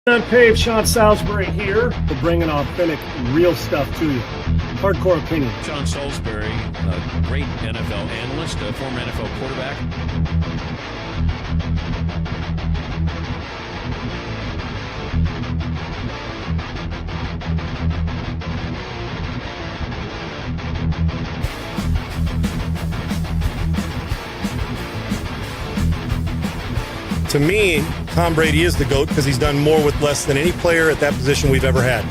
UNPAVED, Sean Salisbury here to bring an authentic, real stuff to you. Hardcore opinion. Sean Salisbury, a great NFL analyst, a former NFL quarterback. To me, Tom Brady is the GOAT because he's done more with less than any player at that position we've ever had.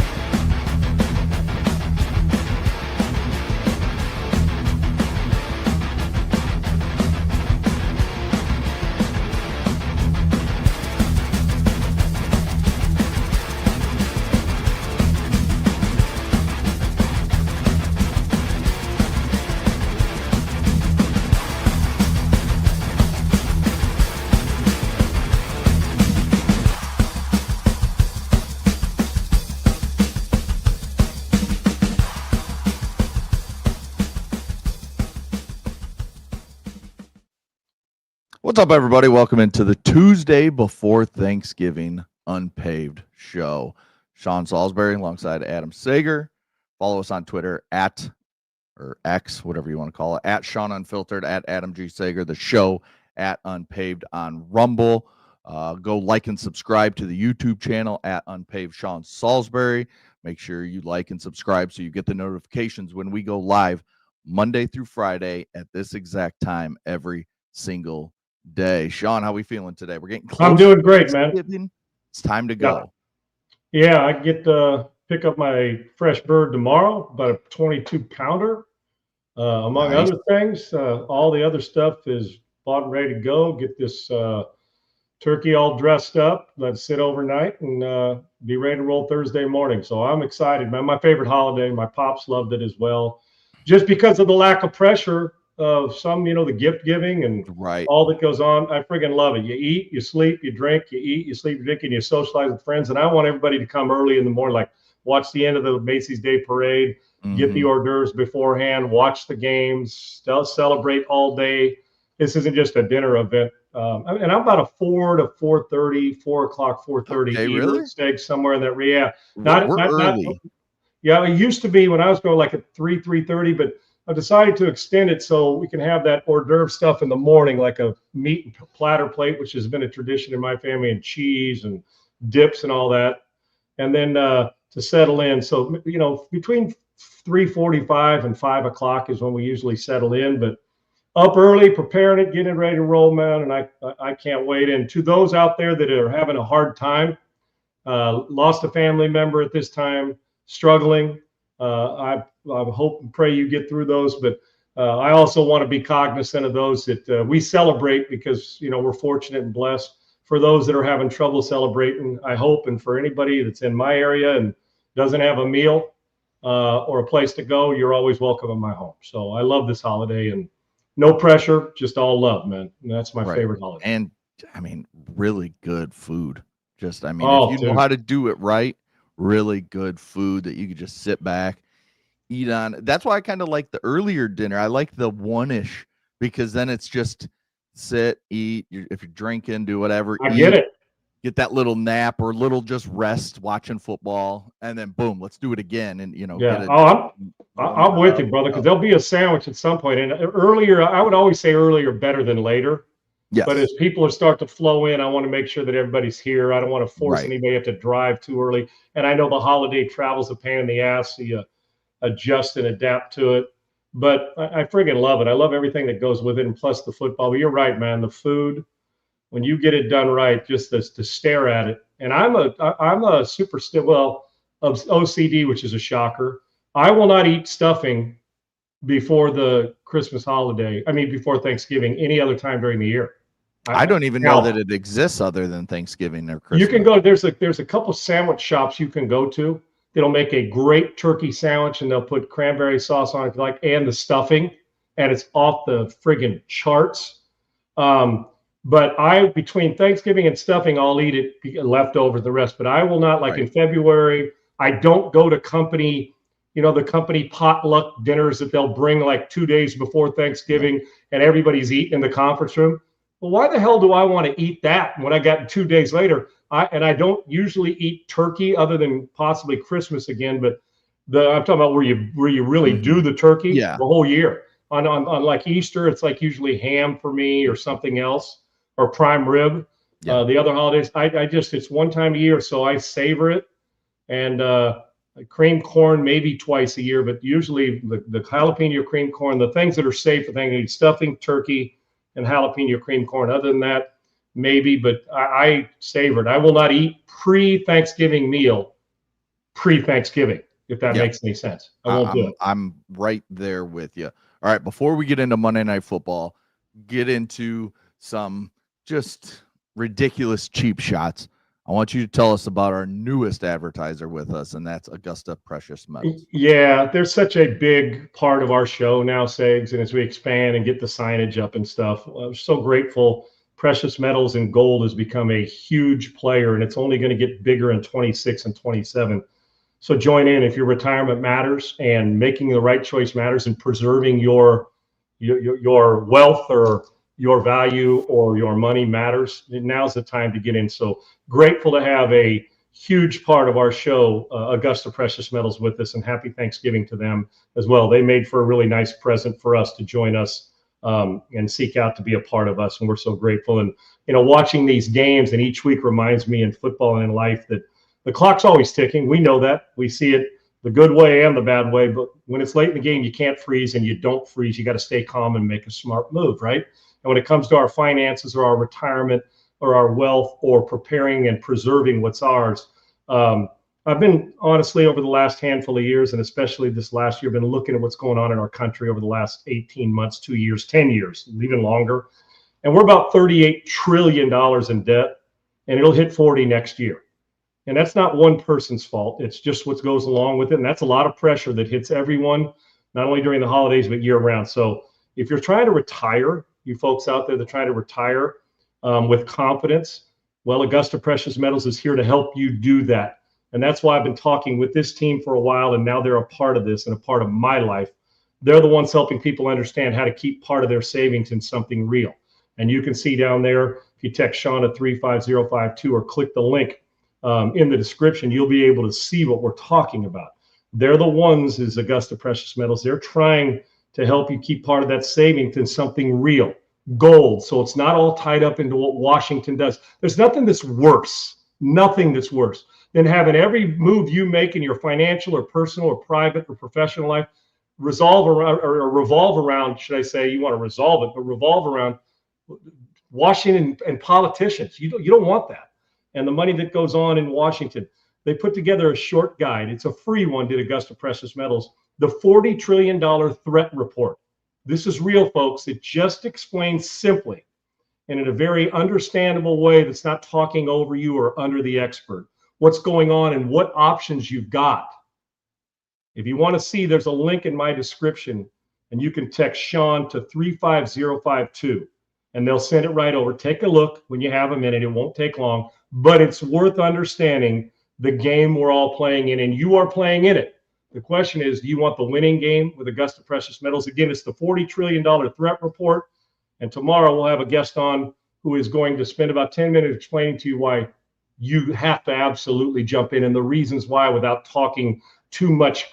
What's up, everybody? Welcome into the Tuesday before Thanksgiving Unpaved show. Sean Salisbury alongside Adam Sager. Follow us on Twitter or X, whatever you want to call it, at Sean Unfiltered, at Adam G. Sager, the show at Unpaved on Rumble. Go like and subscribe to the YouTube channel at Unpaved Sean Salisbury. Make sure you like and subscribe so you get the notifications when we go live Monday through Friday at this exact time every single day. Sean, how we feeling today? We're getting close. I'm doing great, man. It's time to go. Yeah, I get to pick up my fresh bird tomorrow, about a 22-pounder. Among Nice. other things, all the other stuff is bought and ready to go. Get this turkey all dressed up, let it sit overnight, and be ready to roll Thursday morning. So I'm excited, man. My favorite holiday. My pops loved it as well. Just because of the lack of pressure of some, the gift giving and all that goes on. I friggin' love it. You eat, you sleep, you drink, you eat, you sleep, you drink, and you socialize with friends. And I want everybody to come early in the morning, like watch the end of the Macy's Day Parade, get the hors d'oeuvres beforehand, watch the games, celebrate all day. This isn't just a dinner event. And I'm about a 4 to 4:30, 4 o'clock, 4:30. Okay, really? Steak somewhere in that. Yeah. We're early. Yeah, it used to be when I was going like at 3:30, but I decided to extend it so we can have that hors d'oeuvre stuff in the morning, like a meat platter plate, which has been a tradition in my family, and cheese and dips and all that. And then to settle in. So, between 3:45 and 5 o'clock is when we usually settle in, but up early, preparing it, getting it ready to roll, man. And I can't wait. And to those out there that are having a hard time, lost a family member at this time, struggling, I hope and pray you get through those, but I also want to be cognizant of those that we celebrate because, we're fortunate and blessed. For those that are having trouble celebrating, I hope, and for anybody that's in my area and doesn't have a meal or a place to go, you're always welcome in my home. So I love this holiday, and no pressure, just all love, man. And that's my favorite holiday. And, really good food. If you know how to do it right, really good food that you could just sit back, eat on. That's why I kind of like the earlier dinner. I like the one-ish because then it's just sit, eat. If you're drinking, do whatever. Get it. Get that little nap or little just rest watching football, and then boom, let's do it again. And I'm with you, brother, because there'll be a sandwich at some point. And earlier, I would always say earlier better than later. Yes. But as people start to flow in, I want to make sure that everybody's here. I don't want to force anybody to have to drive too early. And I know the holiday travel's a pain in the ass, so you adjust and adapt to it. But I friggin' love it. I love everything that goes with it, and plus the football. But you're right, man. The food, when you get it done right, just to stare at it. And I'm a super of OCD, which is a shocker. I will not eat stuffing before the Christmas holiday. Before Thanksgiving, any other time during the year. I don't even know that it exists other than Thanksgiving or Christmas. You can go. There's a couple sandwich shops you can go to. That'll make a great turkey sandwich, and they'll put cranberry sauce on it, and the stuffing, and it's off the friggin' charts. But between Thanksgiving and stuffing, I'll eat it leftover the rest. But I will not, in February. I don't go to company, the company potluck dinners that they'll bring 2 days before Thanksgiving, and everybody's eating in the conference room. Well, why the hell do I want to eat that when I got 2 days later? I don't usually eat turkey other than possibly Christmas again, but I'm talking about where you really do the turkey Yeah. the whole year. On like Easter, it's like usually ham for me or something else or prime rib. Yeah. The other holidays, I just it's one time a year, so I savor it. And cream corn maybe twice a year, but usually the jalapeno cream corn, the things that are safe, the thing you eat stuffing, turkey, and jalapeno cream corn. Other than that, maybe, but I savor it. I will not eat pre-Thanksgiving meal pre-Thanksgiving, if that Yeah. makes any sense. I won't do it. I'm right there with you. All right, before we get into Monday Night Football, get into some just ridiculous cheap shots. I want you to tell us about our newest advertiser with us, and that's Augusta Precious Metals. Yeah, they're such a big part of our show now, Segs, and as we expand and get the signage up and stuff, I'm so grateful. Precious metals and gold has become a huge player, and it's only going to get bigger in 26 and 27. So join in if your retirement matters and making the right choice matters and preserving your wealth or your value or your money matters. Now's the time to get in. So grateful to have a huge part of our show, Augusta Precious Metals, with us, and happy Thanksgiving to them as well. They made for a really nice present for us to join us and seek out to be a part of us, and we're so grateful. And watching these games and each week reminds me in football and in life that the clock's always ticking. We know that. We see it the good way and the bad way. But when it's late in the game, you can't freeze, and you don't freeze. You got to stay calm and make a smart move, right? And when it comes to our finances or our retirement or our wealth or preparing and preserving what's ours, I've been honestly over the last handful of years, and especially this last year, been looking at what's going on in our country over the last 18 months, 2 years, 10 years, even longer. And we're about $38 trillion in debt, and it'll hit 40 next year. And that's not one person's fault. It's just what goes along with it. And that's a lot of pressure that hits everyone, not only during the holidays, but year round. So if you're trying to retire, you folks out there that are trying to retire with confidence, well, Augusta Precious Metals is here to help you do that. And that's why I've been talking with this team for a while, and now they're a part of this and a part of my life. They're the ones helping people understand how to keep part of their savings in something real. And you can see down there, if you text Sean at 35052 or click the link in the description, you'll be able to see what we're talking about. They're the ones, is Augusta Precious Metals. They're trying to help you keep part of that savings in something real, gold. So it's not all tied up into what Washington does. There's nothing that's worse than having every move you make in your financial or personal or private or professional life revolve around, should I say, you want to resolve it, but revolve around Washington and politicians. You don't want that. And the money that goes on in Washington. They put together a short guide. It's a free one, did Augusta Precious Metals, the $40 trillion threat report. This is real, folks. It just explains simply and in a very understandable way that's not talking over you or under the expert what's going on and what options you've got. If you want to see, there's a link in my description, and you can text Sean to 35052, and they'll send it right over. Take a look when you have a minute. It won't take long, but it's worth understanding the game we're all playing in, and you are playing in it. The question is, do you want the winning game with Augusta Precious Metals? Again, it's the $40 trillion threat report, and tomorrow we'll have a guest on who is going to spend about 10 minutes explaining to you why you have to absolutely jump in and the reasons why without talking too much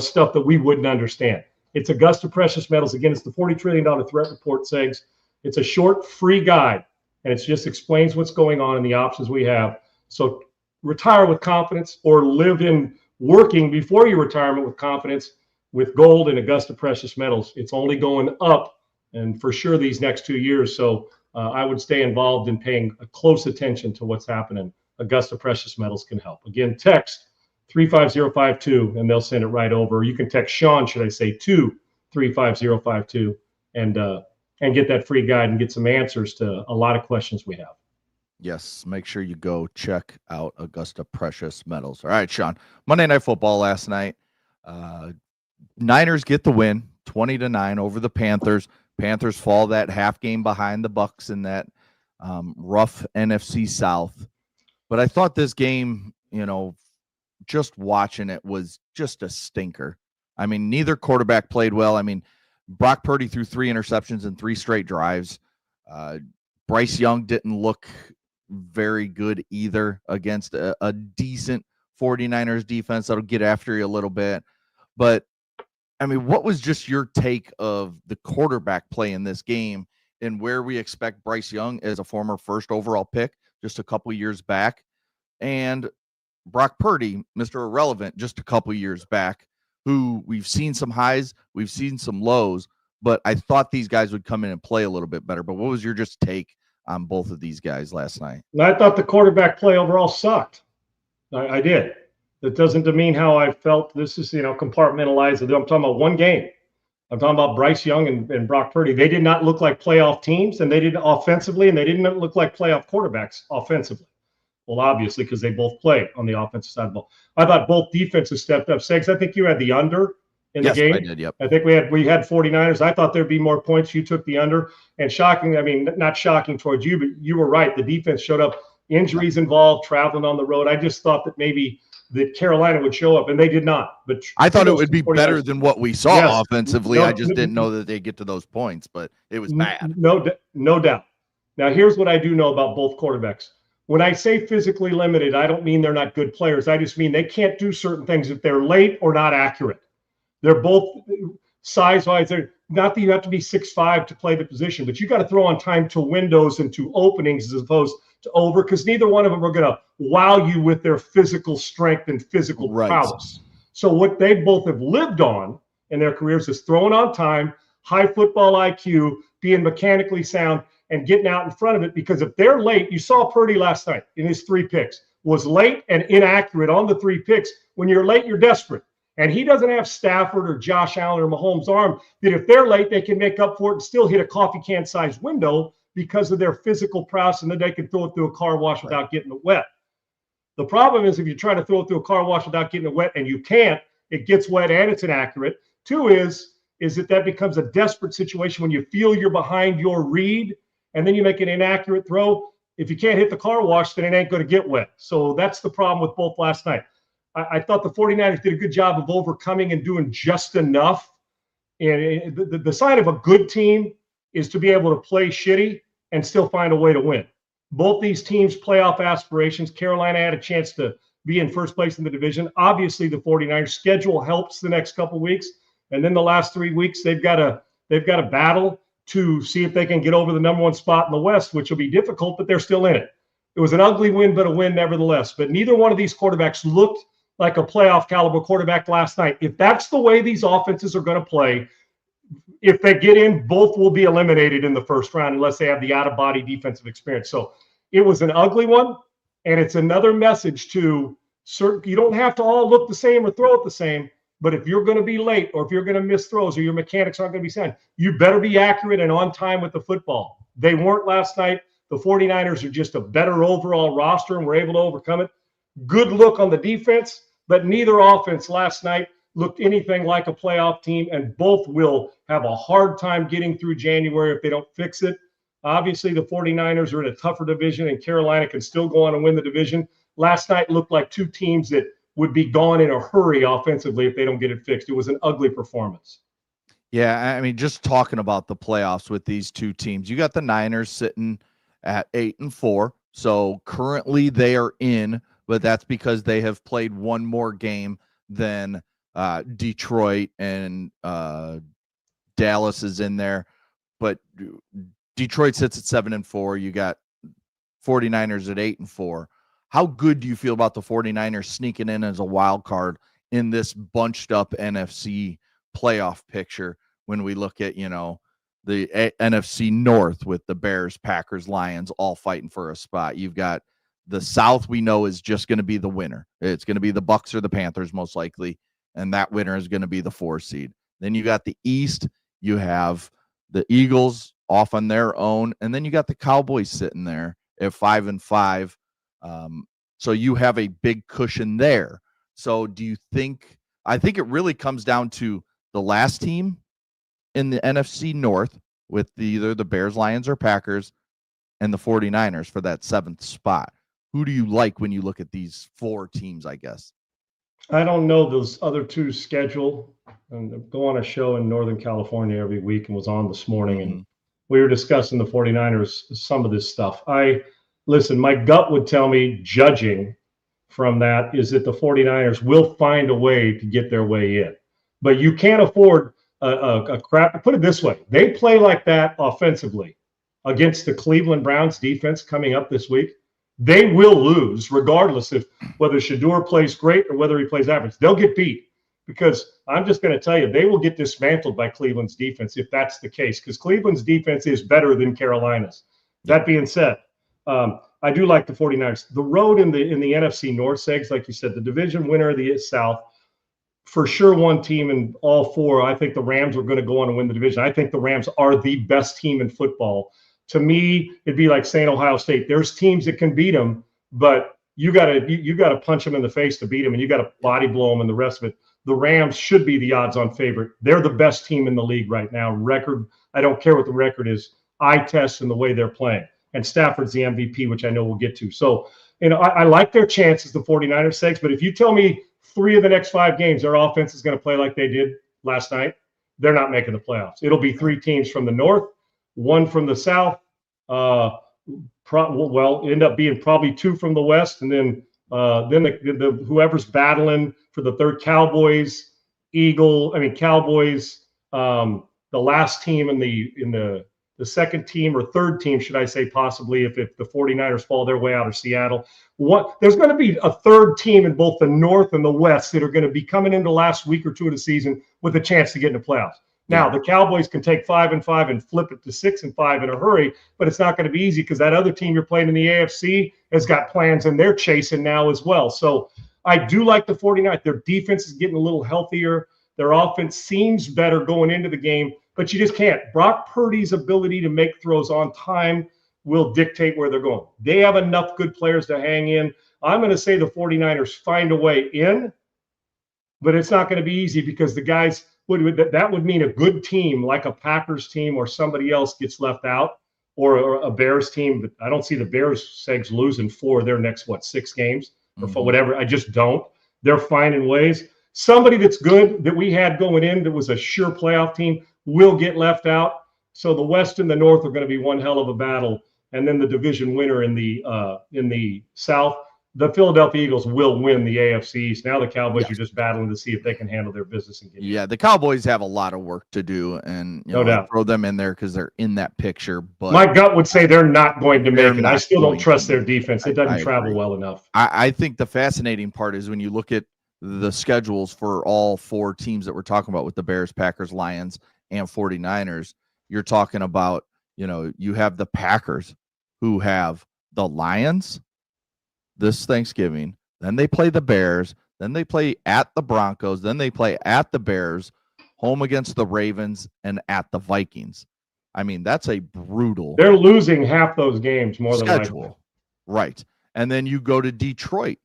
stuff that we wouldn't understand. It's Augusta Precious Metals. Again, it's the $40 trillion threat report, Segs. It's a short, free guide, and it just explains what's going on and the options we have. So retire with confidence, or live in working before your retirement with confidence with gold and Augusta Precious Metals. It's only going up, and for sure these next 2 years. So I would stay involved in paying a close attention to what's happening. Augusta Precious Metals can help. Again, text 35052 and they'll send it right over. You can text Sean, should I say, to 35052 and get that free guide and get some answers to a lot of questions we have. Yes, make sure you go check out Augusta Precious Metals. All right, Sean. Monday Night Football last night. Niners get the win, 20-9 over the Panthers. Panthers fall that half game behind the Bucks in that rough NFC South. But I thought this game, just watching it was just a stinker. I mean, neither quarterback played well. I mean, Brock Purdy threw 3 interceptions in 3 straight drives. Bryce Young didn't look very good either against a decent 49ers defense that'll get after you a little bit. But I mean, what was just your take of the quarterback play in this game and where we expect Bryce Young as a former first overall pick just a couple years back, and Brock Purdy, Mr. Irrelevant, just a couple years back, who we've seen some highs, we've seen some lows, but I thought these guys would come in and play a little bit better. But what was your just take on both of these guys last night? I thought the quarterback play overall sucked. I did. That doesn't demean how I felt. This is, compartmentalized. I'm talking about one game. I'm talking about Bryce Young and Brock Purdy. They did not look like playoff teams, and they didn't offensively, and they didn't look like playoff quarterbacks offensively. Well, obviously, because they both played on the offensive side of the ball. I thought both defenses stepped up. Segs, I think you had the under in the game. I did, yep. I think we had 49ers. I thought there'd be more points. You took the under. And shocking, I mean, not shocking towards you, but you were right. The defense showed up. Injuries involved, traveling on the road. I just thought that maybe that Carolina would show up, and they did not. But I thought it would be better than what we saw offensively. No, I just didn't know that they'd get to those points, but it was bad. No doubt. Now, here's what I do know about both quarterbacks. When I say physically limited, I don't mean they're not good players. I just mean they can't do certain things if they're late or not accurate. They're both size-wise. They're not that you have to be 6'5" to play the position, but you got to throw on time to windows and to openings as opposed to over, because neither one of them are going to wow you with their physical strength and physical prowess. So what they both have lived on in their careers is throwing on time, high football IQ, being mechanically sound, and getting out in front of it. Because if they're late, you saw Purdy last night in his 3 picks, was late and inaccurate on the 3 picks. When you're late, you're desperate. And he doesn't have Stafford or Josh Allen or Mahomes' arm that if they're late, they can make up for it and still hit a coffee can-sized window because of their physical prowess, and then they can throw it through a car wash without getting it wet. The problem is if you try to throw it through a car wash without getting it wet and you can't, it gets wet and it's inaccurate. 2 is that becomes a desperate situation when you feel you're behind your read and then you make an inaccurate throw. If you can't hit the car wash, then it ain't going to get wet. So that's the problem with both last night. I thought the 49ers did a good job of overcoming and doing just enough. And the sign of a good team is to be able to play shitty and still find a way to win. Both these teams' playoff aspirations. Carolina had a chance to be in first place in the division. Obviously, the 49ers schedule helps the next couple of weeks. And then the last 3 weeks, they've got a battle to see if they can get over the number 1 spot in the West, which will be difficult, but they're still in it. It was an ugly win, but a win nevertheless. But neither one of these quarterbacks looked like a playoff caliber quarterback last night. If that's the way these offenses are going to play, if they get in, both will be eliminated in the first round unless they have the out-of-body defensive experience. So it was an ugly one, and it's another message to certain. You don't have to all look the same or throw it the same, but if you're going to be late or if you're going to miss throws or your mechanics aren't going to be sound, you better be accurate and on time with the football. They weren't last night. The 49ers are just a better overall roster, and were able to overcome it. Good look on the defense, but neither offense last night looked anything like a playoff team, and both will have a hard time getting through January if they don't fix it. Obviously, the 49ers are in a tougher division, and Carolina can still go on and win the division. Last night looked like 2 teams that would be gone in a hurry offensively if they don't get it fixed. It was an ugly performance. Yeah, I mean, just talking about the playoffs with these 2 teams, you got the Niners sitting at 8-4. So currently they are in, but that's because they have played 1 more game than Detroit, and Dallas is in there. But Detroit sits at 7-4. You got 49ers at 8-4. How good do you feel about the 49ers sneaking in as a wild card in this bunched up NFC playoff picture when we look at, the NFC North with the Bears, Packers, Lions all fighting for a spot? You've got the South, we know, is just going to be the winner. It's going to be the Bucs or the Panthers most likely, and that winner is going to be the 4 seed. Then you got the East. You have the Eagles off on their own, and then you got the Cowboys sitting there at 5-5. So you have a big cushion there. So do you think – I think it really comes down to the last team in the NFC North with either the Bears, Lions, or Packers, and the 49ers for that 7th spot. Who do you like when you look at these 4 teams, I guess? I don't know those other 2's schedule. And I go on a show in Northern California every week and was on this morning. And we were discussing the 49ers, some of this stuff. Listen, my gut would tell me, judging from that, is that the 49ers will find a way to get their way in. But you can't afford a crap. Put it this way. They play like that offensively against the Cleveland Browns defense coming up this week. They will lose regardless of whether Shador plays great or whether he plays average. They'll get beat because I'm just going to tell you, they will get dismantled by Cleveland's defense if that's the case, because Cleveland's defense is better than Carolina's. That being said, I do like the 49ers. The road in the NFC North, Segs, like you said, the division winner of the South, for sure one team in all four. I think the Rams are going to go on and win the division. I think the Rams are the best team in football. To me, it'd be like saying Ohio State. There's teams that can beat them, but you gotta punch them in the face to beat them, and you got to body blow them and the rest of it. The Rams should be the odds-on favorite. They're the best team in the league right now. Record, I don't care what the record is. Eye test and the way they're playing. And Stafford's the MVP, which I know we'll get to. So, I like their chances, the 49ers, Segs, but if you tell me 3 of the next 5 games their offense is going to play like they did last night, they're not making the playoffs. It'll be 3 teams from the North, 1 from the South, end up being probably 2 from the West, and then the whoever's battling for the third, Cowboys, the last team in the second team or third team, should I say, possibly if the 49ers fall their way out of Seattle. There's going to be a third team in both the North and the West that are going to be coming into the last week or 2 of the season with a chance to get into playoffs. Now, the Cowboys can take 5-5 and flip it to 6-5 in a hurry, but it's not going to be easy because that other team you're playing in the AFC has got plans and they're chasing now as well. So I do like the 49ers. Their defense is getting a little healthier. Their offense seems better going into the game, but you just can't. Brock Purdy's ability to make throws on time will dictate where they're going. They have enough good players to hang in. I'm going to say the 49ers find a way in, but it's not going to be easy because the guys – that would mean a good team like a Packers team or somebody else gets left out, or a Bears team. But I don't see the Bears, Segs, losing 4 of their next, 6 games or for whatever. I just don't. They're finding ways. Somebody that's good that we had going in that was a sure playoff team will get left out. So the West and the North are going to be one hell of a battle. And then the division winner in the South, the Philadelphia Eagles will win the AFC East. Now the Cowboys are just battling to see if they can handle their business and get the Cowboys have a lot of work to do, and no doubt throw them in there because they're in that picture. But my gut would say they're not going to make it. I still don't trust their defense. It doesn't travel well enough. I think the fascinating part is when you look at the schedules for all 4 teams that we're talking about with the Bears, Packers, Lions, and 49ers, you're talking about, you have the Packers who have the Lions this Thanksgiving, then they play the Bears, then they play at the Broncos, then they play at the Bears, home against the Ravens, and at the Vikings. I mean, that's a brutal. They're losing half those games more than schedule. Right. And then you go to Detroit.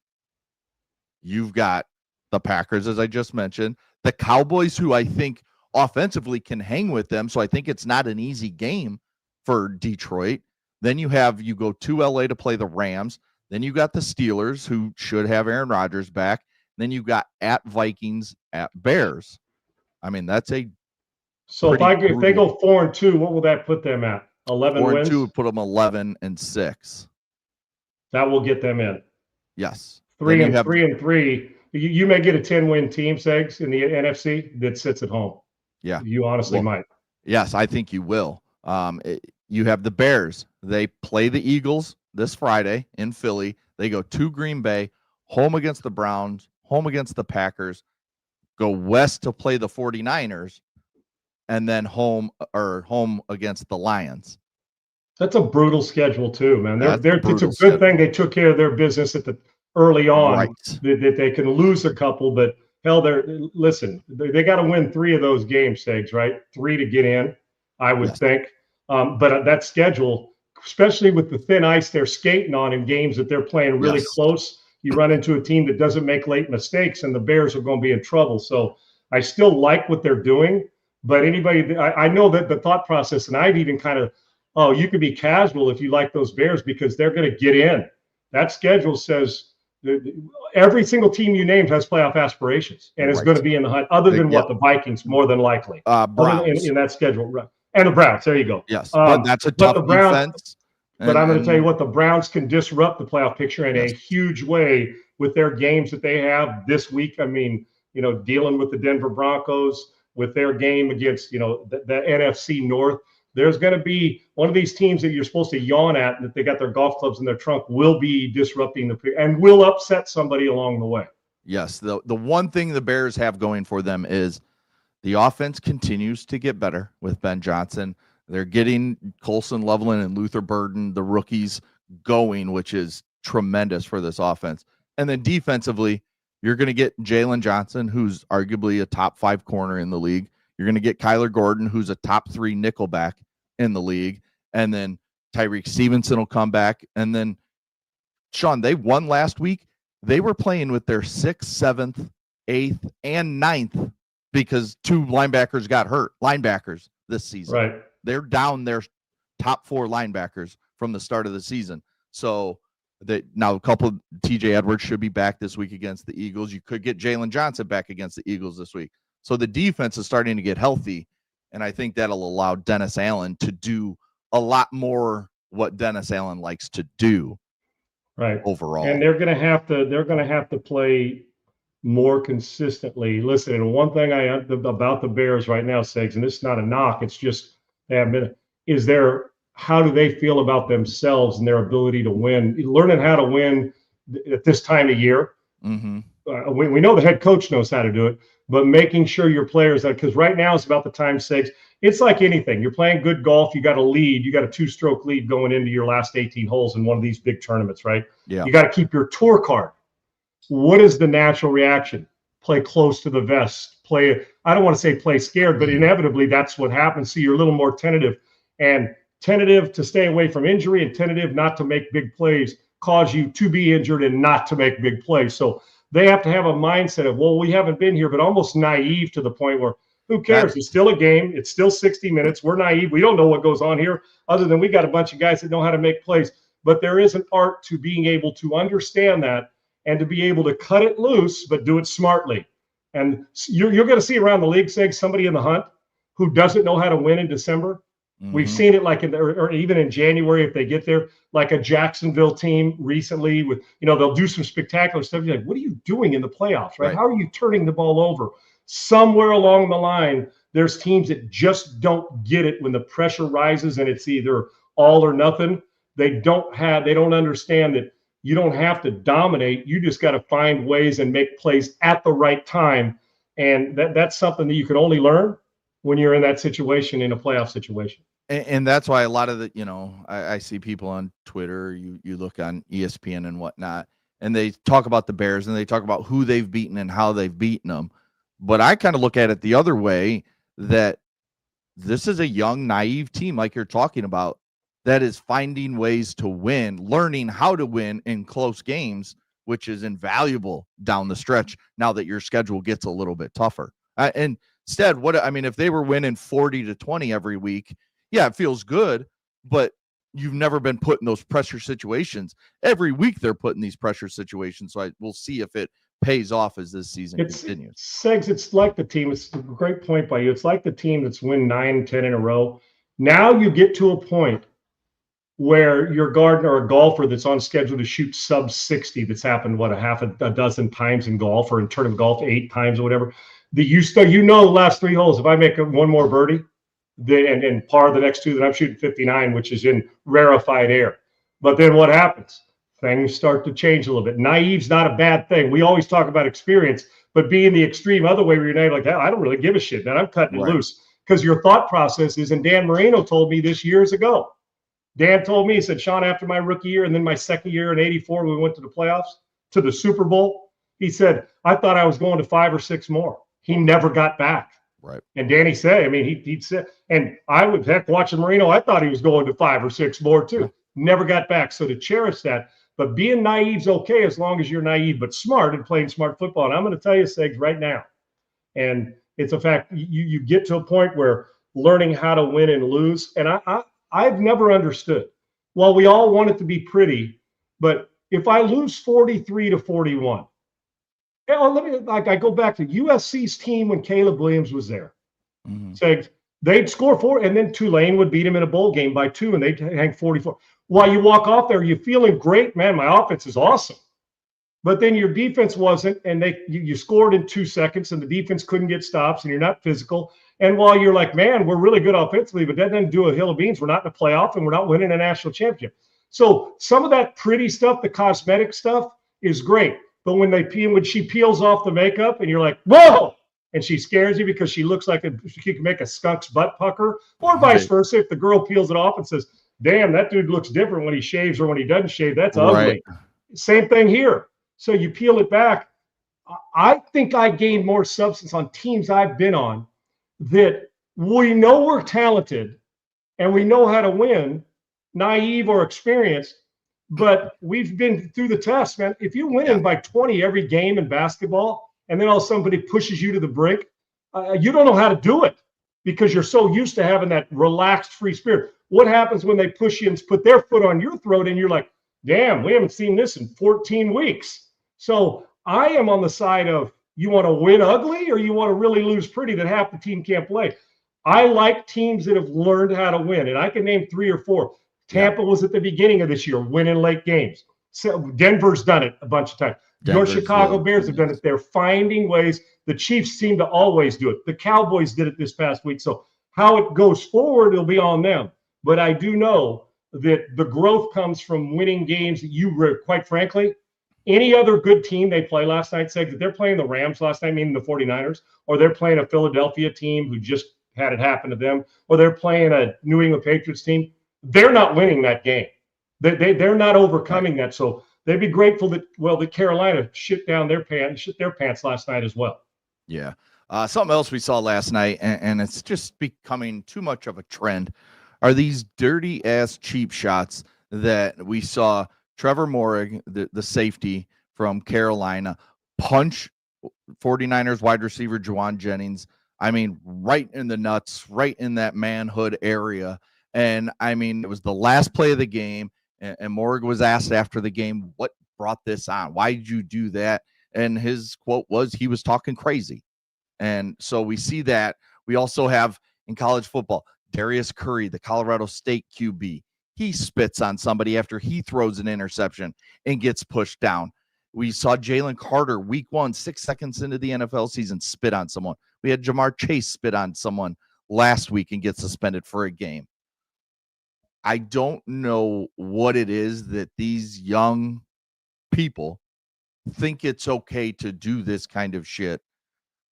You've got the Packers, as I just mentioned, the Cowboys, who I think offensively can hang with them. So I think it's not an easy game for Detroit. Then you go to LA to play the Rams. Then you got the Steelers, who should have Aaron Rodgers back. Then you got at Vikings, at Bears. I mean, that's a so if they go 4-2, what will that put them at? 11 wins. 4-2 would put them 11-6. That will get them in. Yes. 3-3. You may get a 10-win team, Segs, in the NFC that sits at home. Yeah, you honestly might. Yes, I think you will. You have the Bears. They play the Eagles this Friday in Philly. They go to Green Bay, home against the Browns, home against the Packers, go west to play the 49ers, and then home against the Lions. That's a brutal schedule too, man. It's a good thing they took care of their business early on. Right. That they can lose a couple, but hell, they got to win 3 of those games, Segs, right? 3 to get in, I would think. But that schedule, especially with the thin ice they're skating on in games that they're playing really close, you run into a team that doesn't make late mistakes, and the Bears are going to be in trouble. So I still like what they're doing, but I know that the thought process, and I've even kind of, you could be casual if you like those Bears because they're going to get in. That schedule says every single team you named has playoff aspirations and is going to be in the hunt, other than the Vikings, more than likely. Browns. In that schedule, right? And the Browns. There you go. Yes, but that's a tough defense. But I'm going to tell you what, the Browns can disrupt the playoff picture in a huge way with their games that they have this week. I mean, dealing with the Denver Broncos, with their game against, the NFC North. There's going to be one of these teams that you're supposed to yawn at, and that they got their golf clubs in their trunk, will be disrupting and will upset somebody along the way. Yes, the one thing the Bears have going for them is the offense continues to get better with Ben Johnson. They're getting Colson Loveland and Luther Burden, the rookies, going, which is tremendous for this offense. And then defensively, you're going to get Jalen Johnson, who's arguably a top 5 corner in the league. You're going to get Kyler Gordon, who's a top 3 nickelback in the league. And then Tyreek Stevenson will come back. And then, Sean, they won last week. They were playing with their 6th, 7th, 8th, and 9th because 2 linebackers got hurt. Linebackers this season. Right. They're down their top 4 linebackers from the start of the season. So now a couple of TJ Edwards should be back this week against the Eagles. You could get Jalen Johnson back against the Eagles this week. So the defense is starting to get healthy, and I think that'll allow Dennis Allen to do a lot more what Dennis Allen likes to do. Right. Overall. And they're going to have to play more consistently. Listen, and one thing about the Bears right now, Segs, and this is not a knock, it's just how do they feel about themselves and their ability to win? Learning how to win at this time of year. Mm-hmm. We know the head coach knows how to do it, but making sure your players, because right now it's about the time, Segs. It's like anything. You're playing good golf. You got a lead. You got a 2-stroke lead going into your last 18 holes in one of these big tournaments, right? Yeah. You got to keep your tour card. What is the natural reaction? Play close to the vest. I don't want to say play scared, but inevitably that's what happens. So you're a little more tentative. And tentative to stay away from injury and tentative not to make big plays cause you to be injured and not to make big plays. So they have to have a mindset of, well, we haven't been here, but almost naive to the point where who cares? It's still a game. It's still 60 minutes. We're naive. We don't know what goes on here other than we got a bunch of guys that know how to make plays. But there is an art to being able to understand that and to be able to cut it loose, but do it smartly. And you're going to see around the league, say, somebody in the hunt who doesn't know how to win in December. Mm-hmm. We've seen it like or even in January if they get there, like a Jacksonville team recently with, they'll do some spectacular stuff. You're like, what are you doing in the playoffs, right? How are you turning the ball over? Somewhere along the line, there's teams that just don't get it when the pressure rises and it's either all or nothing. They don't understand that you don't have to dominate. You just got to find ways and make plays at the right time. And that's something that you can only learn when you're in that situation, in a playoff situation. And that's why a lot of I see people on Twitter, you look on ESPN and whatnot, and they talk about the Bears and they talk about who they've beaten and how they've beaten them. But I kind of look at it the other way, that this is a young, naive team like you're talking about that is finding ways to win, learning how to win in close games, which is invaluable down the stretch now that your schedule gets a little bit tougher. And instead, if they were winning 40-20 every week, yeah, it feels good, but you've never been put in those pressure situations. Every week they're put in these pressure situations, so we'll see if it pays off as this season continues. Segs, it's like the team. It's a great point by you. It's like the team that's won 9, 10 in a row. Now you get to a point where your gardener or a golfer that's on schedule to shoot sub 60, that's happened, a half a dozen times in golf or in tournament golf, 8 times or whatever. The last 3 holes, if I make one more birdie, and par the next 2, that I'm shooting 59, which is in rarefied air. But then what happens? Things start to change a little bit. Naive's not a bad thing. We always talk about experience, but being the extreme other way where you're naive, like, I don't really give a shit, man. I'm cutting it loose. Because your thought process is, and Dan Marino told me this years ago. Dan told me, he said, Sean, after my rookie year and then my second year in '84, we went to the playoffs, to the Super Bowl. He said, I thought I was going to 5 or 6 more. He never got back. Right. And Danny said, he'd said, and I would, watching Marino, I thought he was going to 5 or 6 more too. Never got back. So to cherish that, but being naive's okay as long as you're naive, but smart and playing smart football. And I'm going to tell you, Segs, right now, and it's a fact, you get to a point where learning how to win and lose, and I've never understood. Well, we all want it to be pretty, but if I lose 43-41, I go back to USC's team when Caleb Williams was there. Mm-hmm. Segs, They'd score 4, and then Tulane would beat them in a bowl game by 2, and they'd hang 44. While you walk off there, you're feeling great, man. My offense is awesome. But then your defense wasn't, and you scored in 2 seconds, and the defense couldn't get stops, and you're not physical. And while you're like, man, we're really good offensively, but that doesn't do a hill of beans. We're not in the playoff, and we're not winning a national championship. So some of that pretty stuff, the cosmetic stuff, is great. But when she peels off the makeup, and you're like, whoa, and she scares you because she looks like she can make a skunk's butt pucker, or vice versa. If the girl peels it off and says, damn, that dude looks different when he shaves or when he doesn't shave, that's ugly. Same thing here. So you peel it back. I think I gained more substance on teams I've been on that we know we're talented and we know how to win, naive or experienced, but we've been through the test, man. If you're winning by 20 every game in basketball, and then all somebody pushes you to the brink, you don't know how to do it because you're so used to having that relaxed, free spirit. What happens when they push you and put their foot on your throat and you're like, damn, we haven't seen this in 14 weeks. So I am on the side of, you want to win ugly or you want to really lose pretty that half the team can't play. I like teams that have learned how to win, and I can name 3 or 4. Tampa was at the beginning of this year, winning late games. So Denver's done it a bunch of times. Your Chicago Bears have done it. They're finding ways. The Chiefs seem to always do it. The Cowboys did it this past week. So how it goes forward, it'll be on them. But I do know that the growth comes from winning games that you were, quite frankly, any other good team they play last night said that they're playing the Rams last night, meaning the 49ers, or they're playing a Philadelphia team who just had it happen to them, or they're playing a New England Patriots team. They're not winning that game. They're not overcoming that. So they'd be grateful that Carolina shit their pants last night as well. Yeah. Something else we saw last night, and it's just becoming too much of a trend, are these dirty ass cheap shots that we saw Trevor Moehrig, the safety from Carolina, punch 49ers wide receiver Juwan Jennings. I mean, right in the nuts, right in that manhood area. And I mean, it was the last play of the game, and Moehrig was asked after the game, what brought this on? Why did you do that? And his quote was, he was talking crazy. And so we see that. We also have in college football, Darius Curry, the Colorado State QB. He spits on somebody after he throws an interception and gets pushed down. We saw Jalen Carter week 1, 6 seconds into the NFL season, spit on someone. We had Jamar Chase spit on someone last week and get suspended for a game. I don't know what it is that these young people think it's okay to do this kind of shit.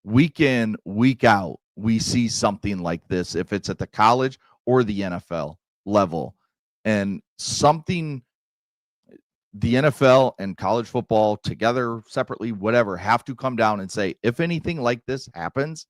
Week in, week out, we see something like this, if it's at the college or the NFL level. And something, the NFL and college football together, separately, whatever, have to come down and say, if anything like this happens,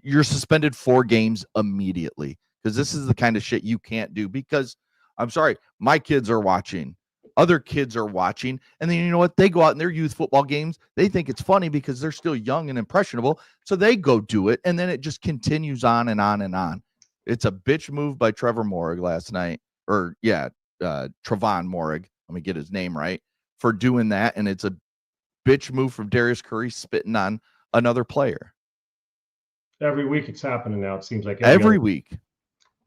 you're suspended 4 games immediately. Because this is the kind of shit you can't do. Because, I'm sorry, my kids are watching. Other kids are watching. And then you know what? They go out in their youth football games. They think it's funny because they're still young and impressionable. So they go do it. And then it just continues on and on and on. It's a bitch move by Trevor Moehrig last night. Trevon Moehrig. Let me get his name right. For doing that. And it's a bitch move from Darius Curry spitting on another player. Every week it's happening now, it seems like. Every week.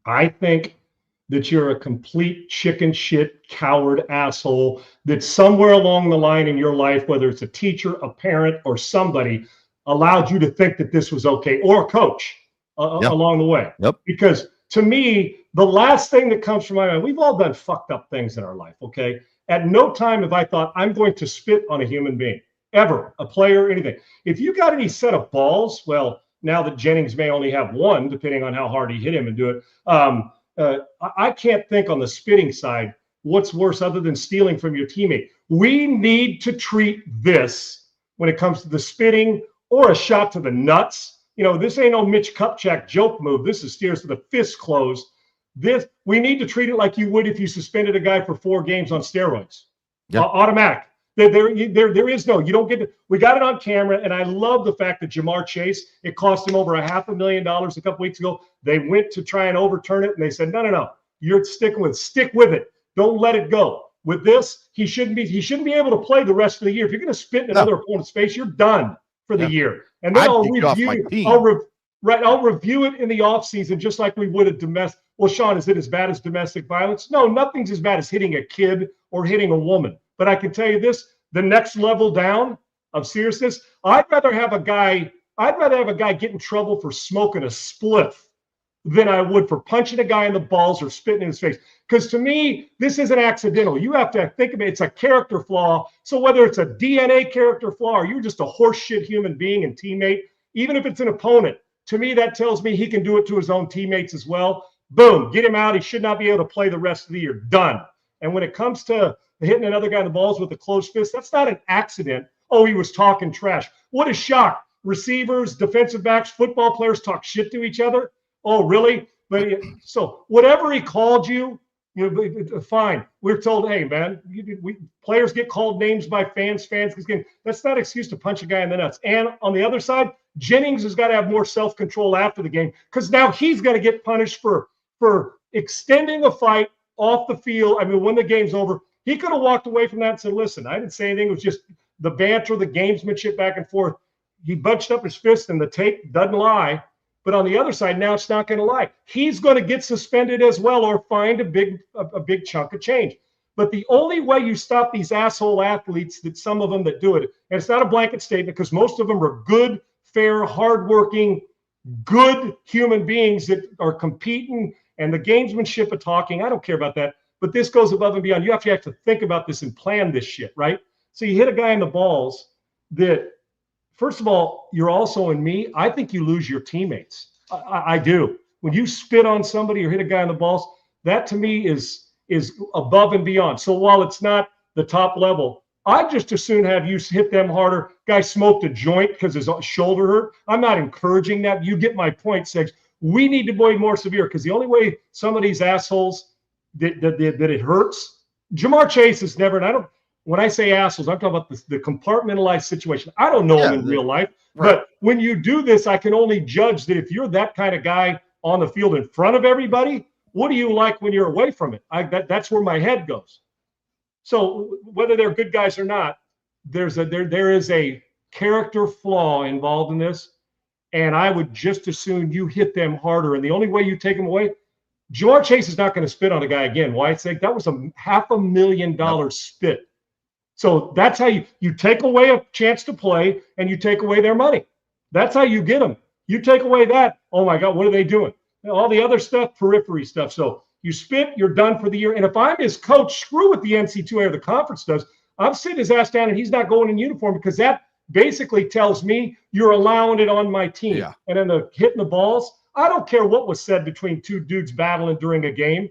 I think that you're a complete chicken shit, coward asshole that somewhere along the line in your life, whether it's a teacher, a parent, or somebody, allowed you to think that this was okay, or a coach along the way. Yep. Because to me, the last thing that comes from my mind, we've all done fucked up things in our life, okay? At no time have I thought I'm going to spit on a human being, ever, a player, anything. If you got any set of balls, well, now that Jennings may only have 1, depending on how hard he hit him and do it, I can't think on the spitting side what's worse other than stealing from your teammate. We need to treat this when it comes to the spitting or a shot to the nuts. You know, this ain't no Mitch Kupchak joke move. This is steers to the fist closed. We need to treat it like you would if you suspended a guy for 4 games on steroids. Yep. Automatic. There is no, you don't get it. We got it on camera, and I love the fact that Jamar Chase, it cost him over $500,000 a couple weeks ago. They went to try and overturn it, and they said, no, you're stick with it. Don't let it go. With this, he shouldn't be able to play the rest of the year. If you're going to spit in another opponent's face, you're done for the year. And then I'll Right. I'll review it in the off season, just like we would a domestic. Well, Sean, is it as bad as domestic violence? No, nothing's as bad as hitting a kid or hitting a woman. But I can tell you this, the next level down of seriousness, I'd rather have a guy get in trouble for smoking a spliff than I would for punching a guy in the balls or spitting in his face. Because to me, this isn't accidental. You have to think of it. It's a character flaw. So whether it's a DNA character flaw or you're just a horseshit human being and teammate, even if it's an opponent, to me, that tells me he can do it to his own teammates as well. Boom, get him out. He should not be able to play the rest of the year. Done. And when it comes to hitting another guy in the balls with a closed fist, that's not an accident. Oh, he was talking trash. What a shock. Receivers, defensive backs, football players talk shit to each other. Oh, really? But so whatever he called you, fine. We're told, hey, man, players get called names by fans. That's not an excuse to punch a guy in the nuts. And on the other side, Jennings has got to have more self-control after the game because now he's going to get punished for extending a fight off the field. I mean, when the game's over, he could have walked away from that and said, listen, I didn't say anything. It was just the banter, the gamesmanship back and forth. He bunched up his fist and the tape doesn't lie. But on the other side, now it's not going to lie. He's going to get suspended as well or find a big chunk of change. But the only way you stop these asshole athletes, that some of them that do it, and it's not a blanket statement because most of them are good, fair, hardworking, good human beings that are competing, and the gamesmanship of talking, I don't care about that. But this goes above and beyond. You actually have to think about this and plan this shit, right? So you hit a guy in the balls that, first of all, you're also in me. I think you lose your teammates. I do. When you spit on somebody or hit a guy in the balls, that to me is above and beyond. So while it's not the top level, I'd just as soon have you hit them harder. Guy smoked a joint because his shoulder hurt. I'm not encouraging that. You get my point, Segs. We need to be more severe because the only way some of these assholes that it hurts, Jamar Chase is never, and I don't, when I say assholes, I'm talking about the compartmentalized situation. I don't know him in real life, right. But when you do this, I can only judge that if you're that kind of guy on the field in front of everybody, what do you like when you're away from it? That's where my head goes. So whether they're good guys or not, there is a character flaw involved in this, and I would just as soon you hit them harder. And the only way you take them away, Jamar Chase is not going to spit on a guy again. Why? It's like that was a $500,000 spit. So that's how you take away a chance to play and you take away their money. That's how you get them. You take away that, oh my God, what are they doing? All the other stuff, periphery stuff. So you spit, you're done for the year. And if I'm his coach, screw what the NC2A or the conference does. I'm sitting his ass down and he's not going in uniform because that basically tells me you're allowing it on my team. Yeah. And then the hitting the balls, I don't care what was said between two dudes battling during a game.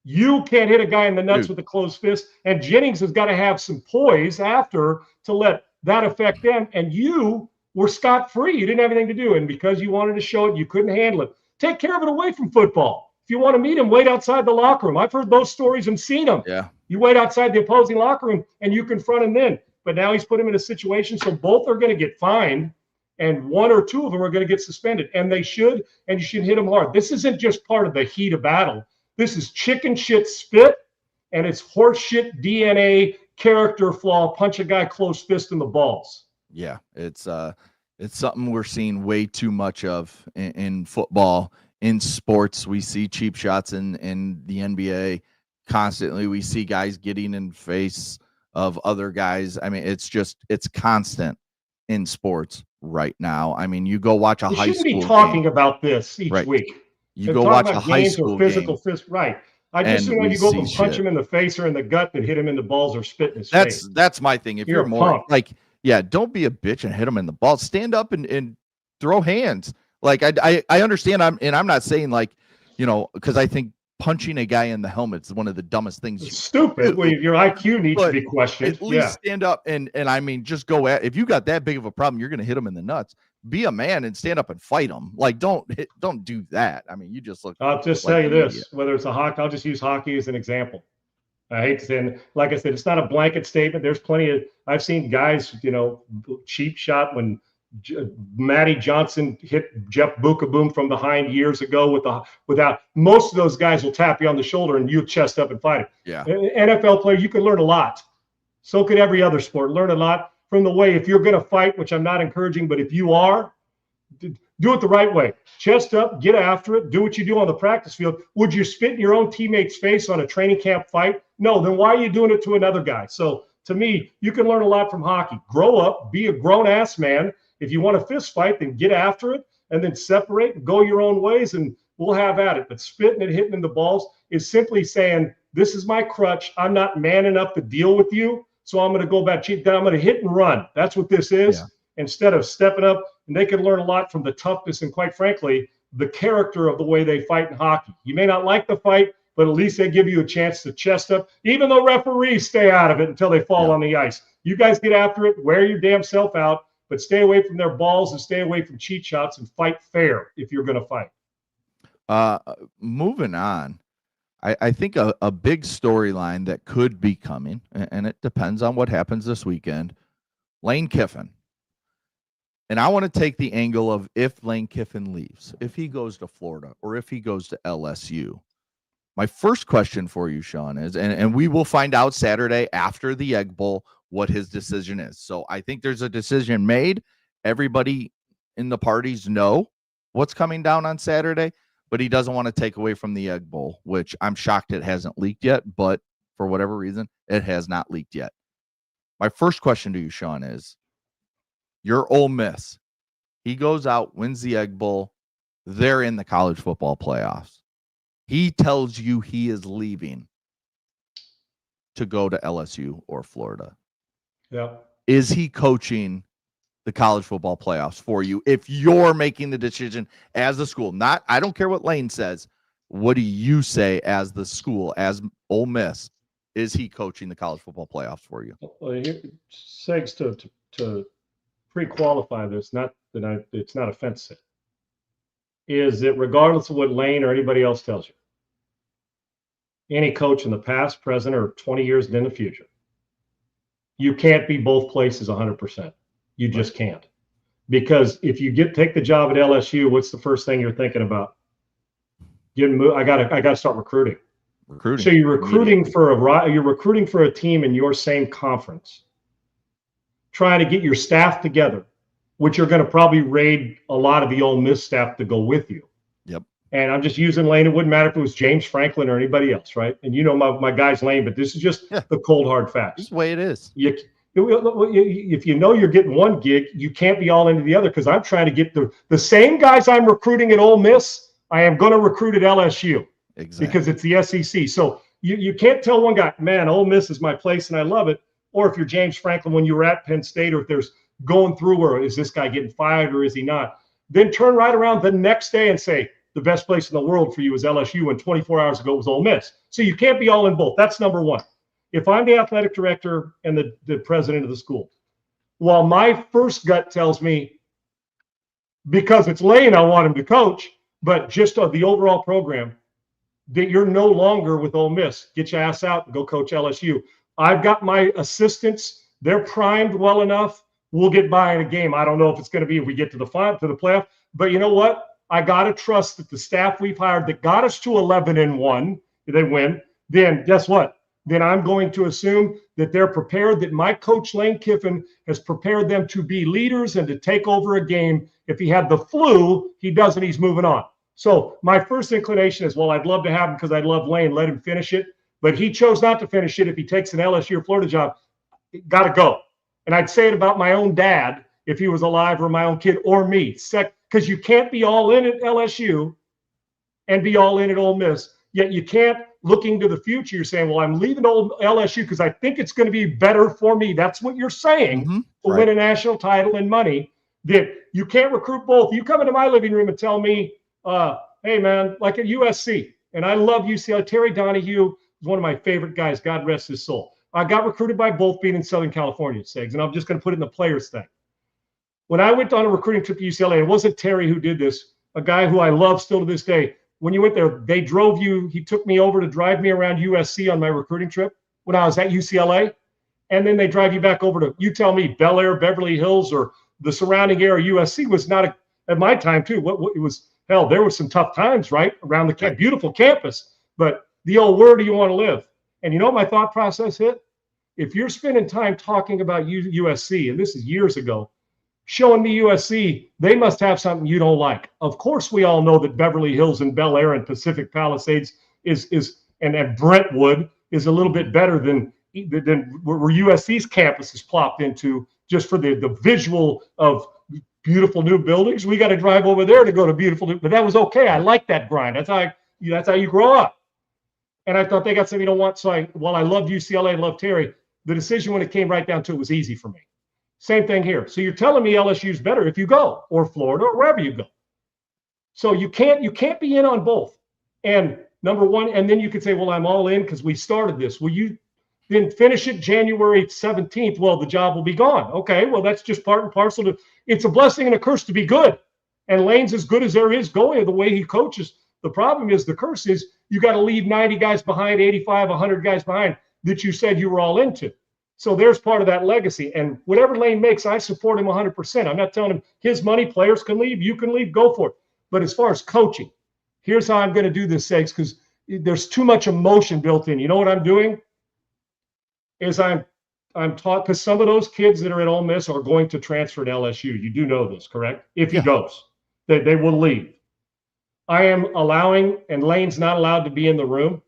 You can't hit a guy in the nuts with a closed fist. And Jennings has got to have some poise after to let that affect them. And you were scot-free. You didn't have anything to do. And because you wanted to show it, you couldn't handle it. Take care of it away from football. If you want to meet him, wait outside the locker room. I've heard those stories and seen them. Yeah. You wait outside the opposing locker room and you confront him then. But now he's put him in a situation so both are going to get fined and one or two of them are going to get suspended. And they should, and you should hit them hard. This isn't just part of the heat of battle. This is chicken shit spit, and it's horse shit DNA character flaw. Punch a guy close fist in the balls. Yeah, it's something we're seeing way too much of in football, in sports. We see cheap shots in the NBA constantly. We see guys getting in face of other guys. I mean, it's constant in sports right now. I mean, you go watch a high school game. You shouldn't be talking about this each week. You go watch a high school physical game. Fist, right? I just when you go up and punch him in the face or in the gut, and hit him in the balls or spit in his face. That's my thing. If you're more like, don't be a bitch and hit him in the balls. Stand up and throw hands. Like I understand. I'm not saying like, because I think punching a guy in the helmet is one of the dumbest things. It's stupid. Well, your IQ needs to be questioned. At least stand up and I mean, just go at. If you got that big of a problem, you're going to hit him in the nuts. Be a man and stand up and fight him. Like don't do that. I mean, you just look. I'll just tell you this: whether it's a hockey, I'll just use hockey as an example. I hate to say, and like I said, it's not a blanket statement. There's plenty of. I've seen guys, cheap shot when Matty Johnson hit Jeff Bukaboom from behind years ago without. Most of those guys will tap you on the shoulder and you chest up and fight it. Yeah. NFL player, you can learn a lot. So could every other sport. Learn a lot from the way, if you're going to fight, which I'm not encouraging, but if you are, Do it the right way. Chest up, get after it, do what you do on the practice field. Would you spit in your own teammate's face on a training camp fight? No, then why are you doing it to another guy? So to me, you can learn a lot from hockey. Grow up, be a grown-ass man. If you want a fist fight, then get after it and then separate and go your own ways, and we'll have at it. But spitting and hitting in the balls is simply saying, this is my crutch. I'm not man enough to deal with you, so I'm going to go back. Then I'm going to hit and run. That's what this is. Yeah. Instead of stepping up, and they can learn a lot from the toughness and, quite frankly, the character of the way they fight in hockey. You may not like the fight, but at least they give you a chance to chest up, even though referees stay out of it until they fall on the ice. You guys get after it, wear your damn self out, but stay away from their balls and stay away from cheat shots and fight fair if you're going to fight. Moving on, I think a big storyline that could be coming, and it depends on what happens this weekend, Lane Kiffin. And I want to take the angle of if Lane Kiffin leaves, if he goes to Florida or if he goes to LSU. My first question for you, Sean, is, and we will find out Saturday after the Egg Bowl what his decision is. So I think there's a decision made. Everybody in the parties know what's coming down on Saturday, but he doesn't want to take away from the Egg Bowl, which I'm shocked it hasn't leaked yet, but for whatever reason, it has not leaked yet. My first question to you, Sean, is, you're Ole Miss. He goes out, wins the Egg Bowl. They're in the college football playoffs. He tells you he is leaving to go to LSU or Florida. Yeah. Is he coaching the college football playoffs for you if you're making the decision as the school? Not, I don't care what Lane says. What do you say as the school, as Ole Miss? Is he coaching the college football playoffs for you? Well, sakes to pre-qualify this, not that it's not offensive, is that regardless of what Lane or anybody else tells you, any coach in the past, present, or 20 years in the future, you can't be both places 100%. You just can't. Because if you take the job at LSU, what's the first thing you're thinking about? I gotta start recruiting. So you're recruiting for a team in your same conference, trying to get your staff together, which you're going to probably raid a lot of the Ole Miss staff to go with you. Yep. And I'm just using Lane. It wouldn't matter if it was James Franklin or anybody else, right? And you know my guy's Lane, but this is just the cold hard facts. This is the way it is. If you know you're getting one gig, you can't be all into the other, because I'm trying to get the same guys I'm recruiting at Ole Miss, I am going to recruit at LSU. Exactly. Because it's the SEC. So you can't tell one guy, man, Ole Miss is my place and I love it. Or if you're James Franklin when you were at Penn State, or if there's going through, or is this guy getting fired or is he not? Then turn right around the next day and say, the best place in the world for you is LSU, and 24 hours ago it was Ole Miss. So you can't be all in both. That's number one. If I'm the athletic director and the president of the school, while my first gut tells me, because it's Lane, I want him to coach, but just of the overall program, that you're no longer with Ole Miss. Get your ass out and go coach LSU. I've got my assistants. They're primed well enough. We'll get by in a game. I don't know if it's going to be if we get to the playoff, but you know what? I got to trust that the staff we've hired that got us to 11-1, they win, then guess what? Then I'm going to assume that they're prepared, that my coach Lane Kiffin has prepared them to be leaders and to take over a game. If he had the flu, he doesn't, he's moving on. So my first inclination is, well, I'd love to have him because I love Lane, let him finish it. But he chose not to finish it. If he takes an LSU or Florida job, got to go. And I'd say it about my own dad if he was alive, or my own kid, or me. Because you can't be all in at LSU and be all in at Ole Miss. Yet you can't, looking to the future, you're saying, well, I'm leaving LSU because I think it's going to be better for me. That's what you're saying, to win a national title and money. That you can't recruit both. You come into my living room and tell me, hey, man, like at USC, and I love UCLA. Terry Donahue is one of my favorite guys. God rest his soul. I got recruited by both, being in Southern California, Segs, and I'm just going to put it in the players thing. When I went on a recruiting trip to UCLA, it wasn't Terry who did this, a guy who I love still to this day. When you went there, they drove you. He took me over to drive me around USC on my recruiting trip when I was at UCLA. And then they drive you back over to, you tell me, Bel Air, Beverly Hills, or the surrounding area. USC was not, at my time too, it was, hell, there were some tough times, right, around the beautiful campus. But the old, where do you want to live? And you know what my thought process hit? If you're spending time talking about USC, and this is years ago, showing me USC, they must have something you don't like. Of course, we all know that Beverly Hills and Bel Air and Pacific Palisades and Brentwood is a little bit better than where USC's campus is plopped into, just for the visual of beautiful new buildings. We got to drive over there to go to beautiful new, but that was okay. I like that grind. That's how you grow up. And I thought they got something you don't want. So while I loved UCLA and loved Terry, the decision when it came right down to it was easy for me. Same thing here. So you're telling me LSU's better if you go, or Florida, or wherever you go. So you can't be in on both. And number one, and then you could say, well, I'm all in because we started this. Well, you then finish it January 17th. Well, the job will be gone. Okay, well, that's just part and parcel to, it's a blessing and a curse to be good. And Lane's as good as there is going the way he coaches. The problem is, the curse is, you got to leave 90 guys behind, 85, 100 guys behind that you said you were all into. So there's part of that legacy. And whatever Lane makes, I support him 100%. I'm not telling him his money, players can leave, you can leave, go for it. But as far as coaching, here's how I'm going to do this, Segs, because there's too much emotion built in. You know what I'm doing? Is I'm taught, because some of those kids that are at Ole Miss are going to transfer to LSU. You do know this, correct? If he goes, they will leave. I am allowing, and Lane's not allowed to be in the room.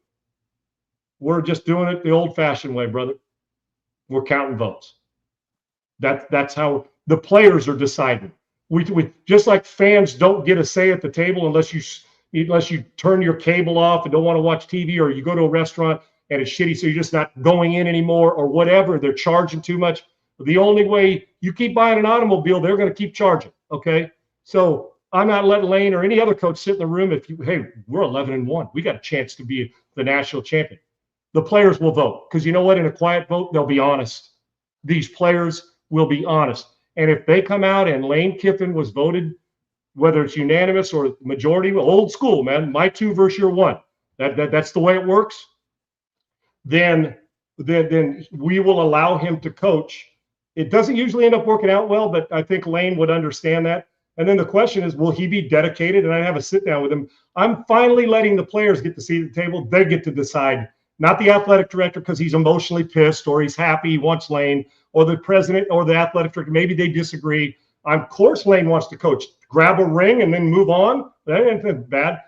We're just doing it the old-fashioned way, brother. We're counting votes. That's how the players are deciding. We just like fans don't get a say at the table unless you turn your cable off and don't want to watch TV, or you go to a restaurant and it's shitty, so you're just not going in anymore, or whatever. They're charging too much. The only way you keep buying an automobile, they're going to keep charging. Okay, so I'm not letting Lane or any other coach sit in the room. Hey, we're 11-1. We got a chance to be the national champion. The players will vote, because you know what? In a quiet vote, they'll be honest. These players will be honest. And if they come out and Lane Kiffin was voted, whether it's unanimous or majority, old school, man, my 2 versus your 1, that's the way it works, then we will allow him to coach. It doesn't usually end up working out well, but I think Lane would understand that. And then the question is, will he be dedicated? And I have a sit down with him. I'm finally letting the players get the seat at the table. They get to decide, not the athletic director, because he's emotionally pissed or he's happy, he wants Lane, or the president or the athletic director. Maybe they disagree. Of course, Lane wants to coach. Grab a ring and then move on. That ain't bad.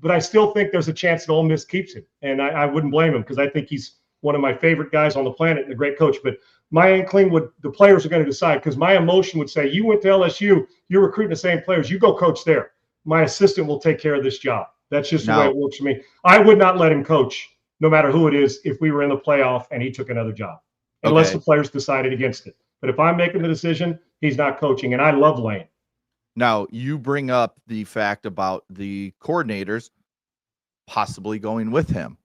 But I still think there's a chance that Ole Miss keeps him. And I wouldn't blame him, because I think he's one of my favorite guys on the planet and a great coach. But my inkling the players are going to decide, because my emotion would say, you went to LSU, you're recruiting the same players, you go coach there. My assistant will take care of this job. That's just the way it works for me. I would not let him coach, no matter who it is, if we were in the playoff and he took another job, unless the players decided against it. But if I'm making the decision, he's not coaching. And I love Lane. Now, you bring up the fact about the coordinators possibly going with him.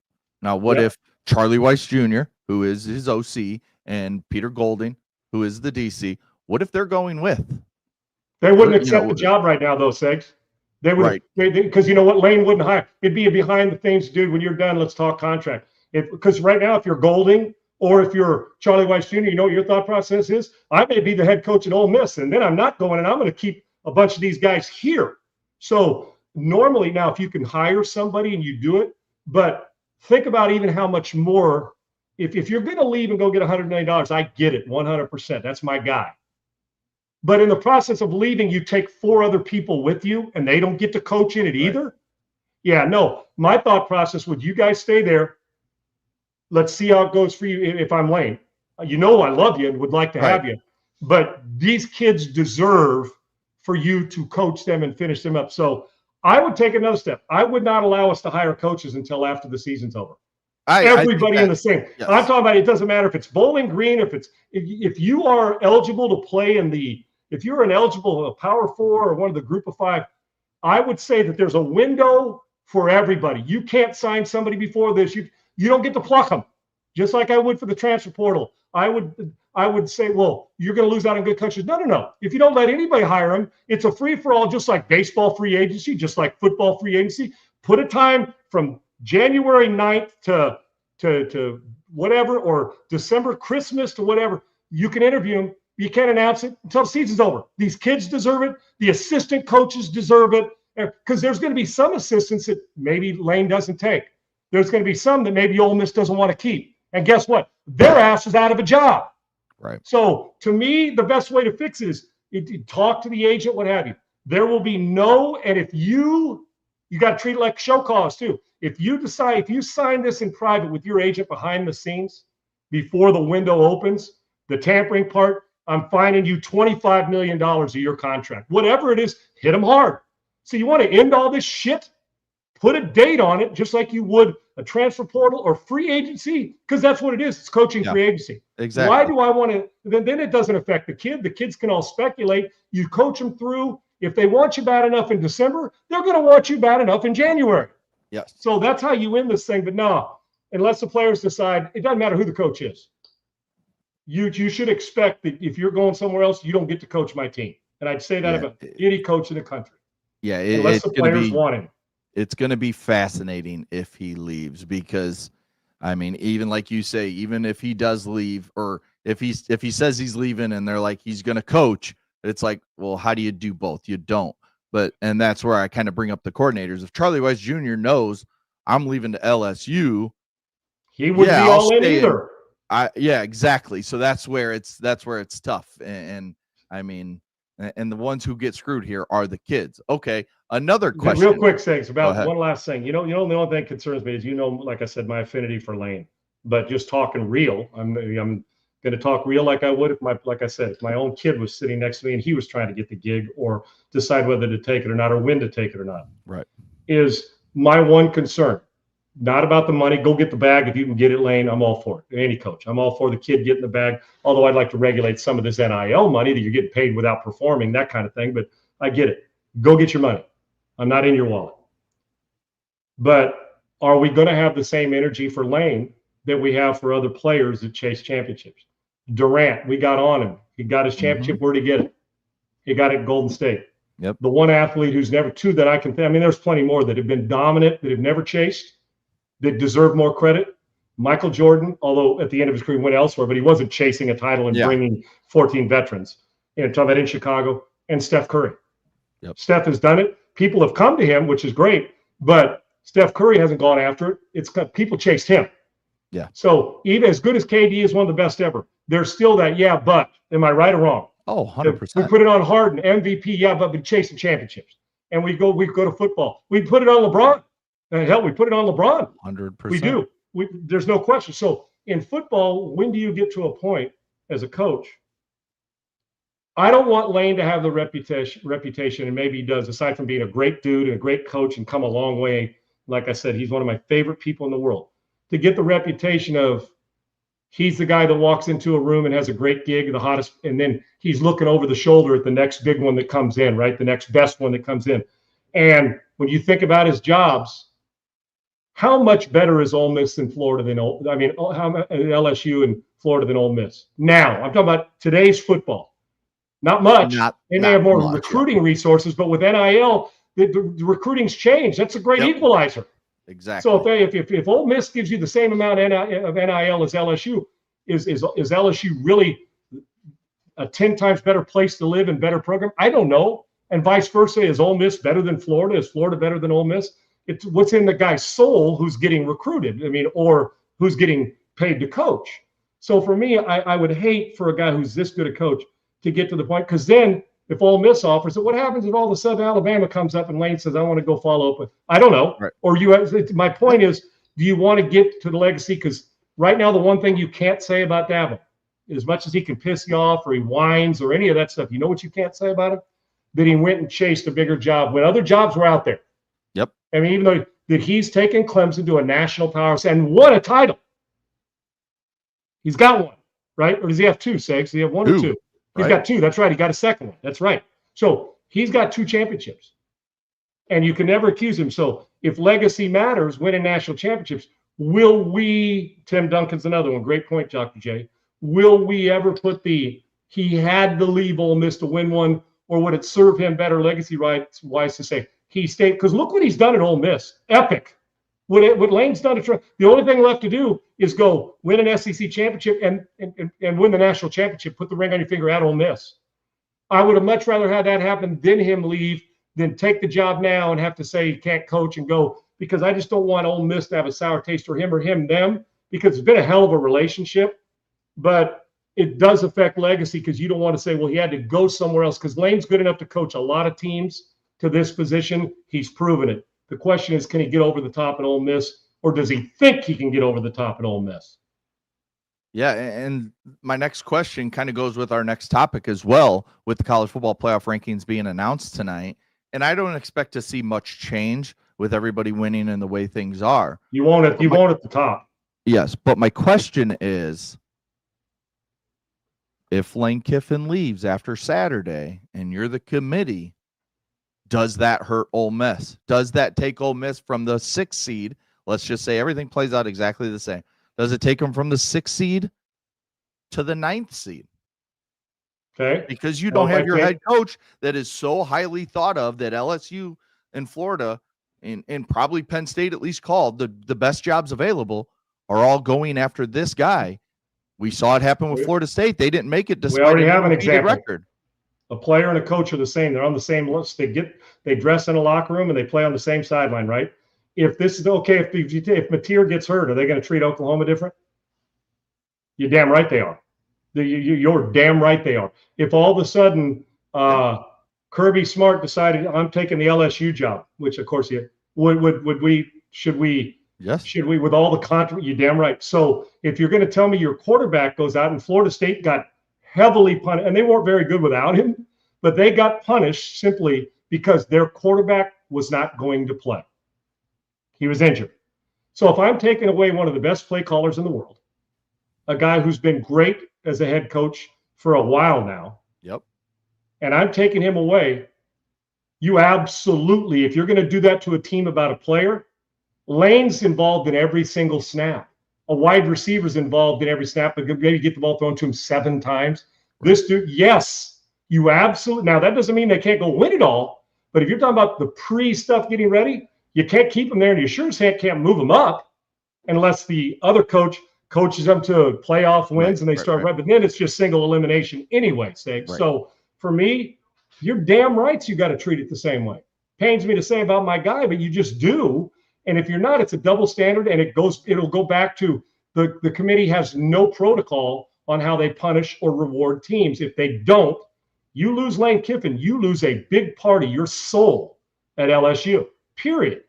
Now, what if Charlie Weiss Jr., who is his OC, and Peter Golding, who is the DC, what if they're going with? They wouldn't accept the job right now, though, Segs. They would, because you know what? Lane wouldn't hire. It'd be a behind the scenes, dude. When you're done, let's talk contract. Because right now, if you're Golding or if you're Charlie Weiss Jr., you know what your thought process is? I may be the head coach at Ole Miss, and then I'm not going, and I'm going to keep a bunch of these guys here. So normally now, if you can hire somebody and you do it, but think about even how much more. If you're going to leave and go get $100 million, I get it 100%. That's my guy. But in the process of leaving, you take 4 other people with you, and they don't get to coach in it either. Right. Yeah, no. My thought process would, you guys stay there. Let's see how it goes for you. If I'm Lane, you know I love you and would like to have you, but these kids deserve for you to coach them and finish them up. So I would take another step. I would not allow us to hire coaches until after the season's over. Everybody in the same. Yes. I'm talking about, it doesn't matter if it's Bowling Green, if you are eligible to play if you're an eligible Power 4 or one of the Group of 5, I would say that there's a window for everybody. You can't sign somebody before this. You don't get to pluck them, just like I would for the transfer portal. I would say, well, you're going to lose out on good coaches. No. If you don't let anybody hire them, it's a free-for-all, just like baseball free agency, just like football free agency. Put a time from January 9th to whatever, or December, Christmas to whatever. You can interview them. You can't announce it until the season's over. These kids deserve it. The assistant coaches deserve it, because there's going to be some assistants that maybe Lane doesn't take. There's going to be some that maybe Ole Miss doesn't want to keep. And guess what? Their ass is out of a job. Right. So to me, the best way to fix it is talk to the agent, what have you. There will be no, and if you got to treat it like show cause too. If you sign this in private with your agent behind the scenes before the window opens, the tampering part, I'm fining you $25 million of your contract. Whatever it is, hit them hard. So you want to end all this shit? Put a date on it, just like you would a transfer portal or free agency, because that's what it is. It's coaching free agency. Exactly. Why do I want to? Then it doesn't affect the kid. The kids can all speculate. You coach them through. If they want you bad enough in December, they're going to want you bad enough in January. Yes. So that's how you win this thing. But no, unless the players decide, it doesn't matter who the coach is. You should expect that if you're going somewhere else, you don't get to coach my team. And I'd say that about any coach in the country. Yeah, unless the players want him. It's going to be fascinating if he leaves, because, I mean, even like you say, even if he does leave, or if he says he's leaving and they're like he's going to coach, it's like, well, how do you do both? You don't. And that's where I kind of bring up the coordinators. If Charlie Weiss Jr. knows I'm leaving to LSU, he wouldn't be all in either. Yeah, exactly. So that's where it's tough. And I mean, and the ones who get screwed here are the kids. Okay. Another question. Real quick things about one last thing. The only thing that concerns me is, like I said, my affinity for Lane, but just talking real, I'm going to talk real like I would if my own kid was sitting next to me and he was trying to get the gig or decide whether to take it or not, or when to take it or not. Right. Is my one concern. Not about the money. Go get the bag. If you can get it, Lane, I'm all for it. Any coach. I'm all for the kid getting the bag, although I'd like to regulate some of this NIL money that you're getting paid without performing, that kind of thing. But I get it. Go get your money. I'm not in your wallet. But are we going to have the same energy for Lane that we have for other players that chase championships? Durant, we got on him. He got his championship. Where'd he get it? He got it at Golden State. Yep. The one athlete who's never, two that I can think, I mean, there's plenty more that have been dominant, that have never chased, that deserve more credit. Michael Jordan, although at the end of his career he went elsewhere, but he wasn't chasing a title and bringing 14 veterans. Talking about in Chicago, and Steph Curry. Yep. Steph has done it. People have come to him, which is great, but Steph Curry hasn't gone after it. It's people chased him. Yeah. So even as good as KD is one of the best ever, there's still that, but am I right or wrong? Oh, 100%. We put it on Harden, MVP, but been chasing championships. And we go to football. We put it on LeBron. Hell, we put it on LeBron. 100%. We do. There's no question. So in football, when do you get to a point as a coach? I don't want Lane to have the reputation, and maybe he does, aside from being a great dude and a great coach and come a long way. Like I said, he's one of my favorite people in the world. To get the reputation of he's the guy that walks into a room and has a great gig, the hottest, and then he's looking over the shoulder at the next big one that comes in, right? The next best one that comes in. And when you think about his jobs, how much better is Ole Miss than Florida than LSU and Florida than Ole Miss? Now, I'm talking about today's football. Not much. They may have more recruiting resources, but with NIL, the recruiting's changed. That's a great equalizer. Exactly. So if Ole Miss gives you the same amount of NIL as LSU, is LSU really a 10 times better place to live and better program? I don't know. And vice versa, is Ole Miss better than Florida? Is Florida better than Ole Miss? It's what's in the guy's soul who's getting recruited. Or who's getting paid to coach. So for me, I would hate for a guy who's this good a coach to get to the point, because then if Ole Miss offers it, what happens if all of a sudden Alabama comes up and Lane says, I want to go follow up with, I don't know. Right. Or my point is, do you want to get to the legacy? Because right now, the one thing you can't say about Dabo, as much as he can piss you off or he whines or any of that stuff, you know what you can't say about him? That he went and chased a bigger job when other jobs were out there. Yep. Even though that he's taken Clemson to a national power and won a title. He's got one, right? Or does he have two, Segs? Does he have one or two? He's got two. That's right. He got a second one. That's right. So he's got 2 championships. And you can never accuse him. So if legacy matters, winning national championships, will we, Tim Duncan's another one, great point, Dr. J, will we ever put he had to leave Ole Miss to win one, or would it serve him better legacy-wise to say he stayed? Because look what he's done at Ole Miss. Epic. What Lane's done, the only thing left to do is go win an SEC championship and win the national championship, put the ring on your finger at Ole Miss. I would have much rather had that happen than him leave, than take the job now and have to say he can't coach and go, because I just don't want Ole Miss to have a sour taste for him or them, because it's been a hell of a relationship. But it does affect legacy because you don't want to say, well, he had to go somewhere else, because Lane's good enough to coach a lot of teams to this position. He's proven it. The question is, can he get over the top at Ole Miss, or does he think he can get over the top at Ole Miss? Yeah, and my next question kind of goes with our next topic as well, with the college football playoff rankings being announced tonight. And I don't expect to see much change with everybody winning and the way things are. You won't at the top. Yes, but my question is, if Lane Kiffin leaves after Saturday and you're the committee, does that hurt Ole Miss? Does that take Ole Miss from the 6th seed? Let's just say everything plays out exactly the same. Does it take them from the 6th seed to the 9th seed? Okay. Because you don't have your head coach that is so highly thought of, that LSU and Florida and probably Penn State at least called the best jobs available are all going after this guy. We saw it happen with Florida State. They didn't make it despite we already have an example. Record. A player and a coach are the same. They're on the same list. They dress in a locker room and they play on the same sideline, right? If this is okay, if Mateer gets hurt, are they going to treat Oklahoma different? You're damn right they are. You're damn right they are. If all of a sudden Kirby Smart decided, I'm taking the LSU job, which of course should we with all the controversy? You're damn right. So if you're going to tell me your quarterback goes out, and Florida State got heavily punished, and they weren't very good without him, but they got punished simply because their quarterback was not going to play. He was injured. So if I'm taking away one of the best play callers in the world, a guy who's been great as a head coach for a while now, and I'm taking him away, you absolutely, if you're going to do that to a team about a player, Lane's involved in every single snap. A wide receiver's involved in every snap, but maybe get the ball thrown to him 7 times. This dude, yes, you absolutely. Now, that doesn't mean they can't go win it all, but if you're talking about the pre-stuff getting ready, you can't keep them there, and you sure as heck can't move them up unless the other coach coaches them to playoff wins and they start right. But then it's just single elimination anyway, Sage. Right. So for me, you're damn right you got to treat it the same way. Pains me to say about my guy, but you just do. And if you're not, it's a double standard, and it'll go back to the committee has no protocol on how they punish or reward teams. If they don't, you lose Lane Kiffin, you lose a big part of your soul at LSU, period.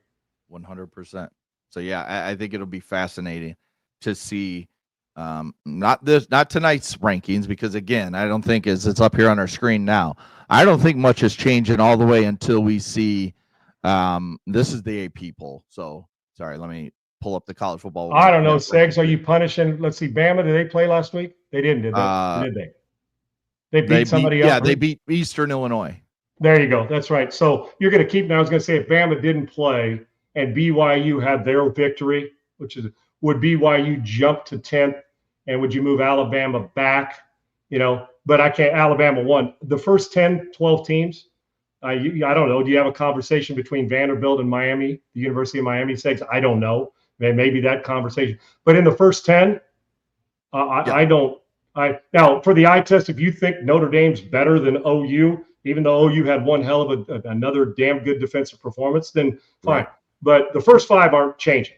100%. So, yeah, I think it'll be fascinating to see not tonight's rankings, because, again, I don't think it's up here on our screen now. I don't think much is changing all the way until we see this is the AP poll. So, sorry, let me pull up the college football. I don't know, Segs. Are you punishing? Let's see, Bama, did they play last week? They didn't, did they? Did they? They beat somebody else? Yeah, they beat Eastern Illinois. There you go. That's right. So you're going to keep. Now, I was going to say, if Bama didn't play and BYU had their victory, would BYU jump to 10th, and would you move Alabama back? But I can't. Alabama won the first 10, 12 teams. I don't know. Do you have a conversation between Vanderbilt and Miami, the University of Miami? Says I don't know. Maybe that conversation. But in the first 10, I don't. Now for the eye test, if you think Notre Dame's better than OU, even though OU had one hell of another damn good defensive performance, then fine. Right. But the first 5 aren't changing,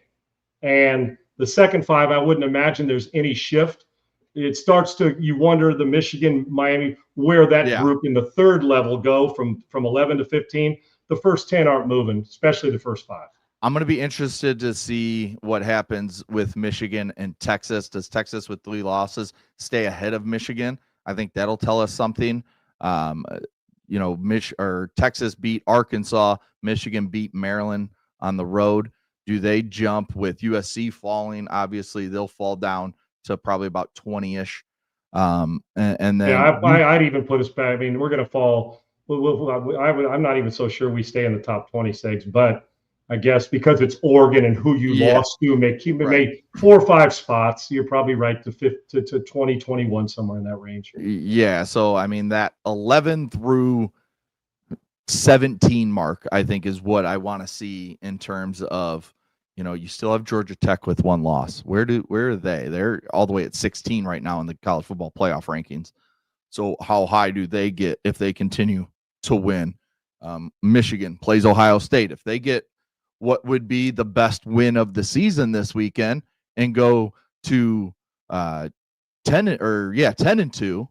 and the second 5, I wouldn't imagine there's any shift. It starts to, you wonder, the Michigan, Miami, where that group in the third level go from 11 to 15. The first 10 aren't moving, especially the first 5. I'm going to be interested to see what happens with Michigan and Texas. Does Texas with 3 losses stay ahead of Michigan? I think that'll tell us something. Texas beat Arkansas, Michigan beat Maryland on the road. Do they jump with USC falling? Obviously, they'll fall down to probably about 20-ish. And then I'd even put us back. I mean, we're going to fall. I'm not even so sure we stay in the top 26, but I guess because it's Oregon and who you lost to may 4 or 5 spots. You're probably right to 20, 21, somewhere in that range. Yeah. So, I mean, that 11 through 17 mark, I think, is what I want to see in terms of, you still have Georgia Tech with 1 loss. Where are they? They're all the way at 16 right now in the college football playoff rankings. So how high do they get if they continue to win? Michigan plays Ohio State. If they get what would be the best win of the season this weekend and go to 10 10-2.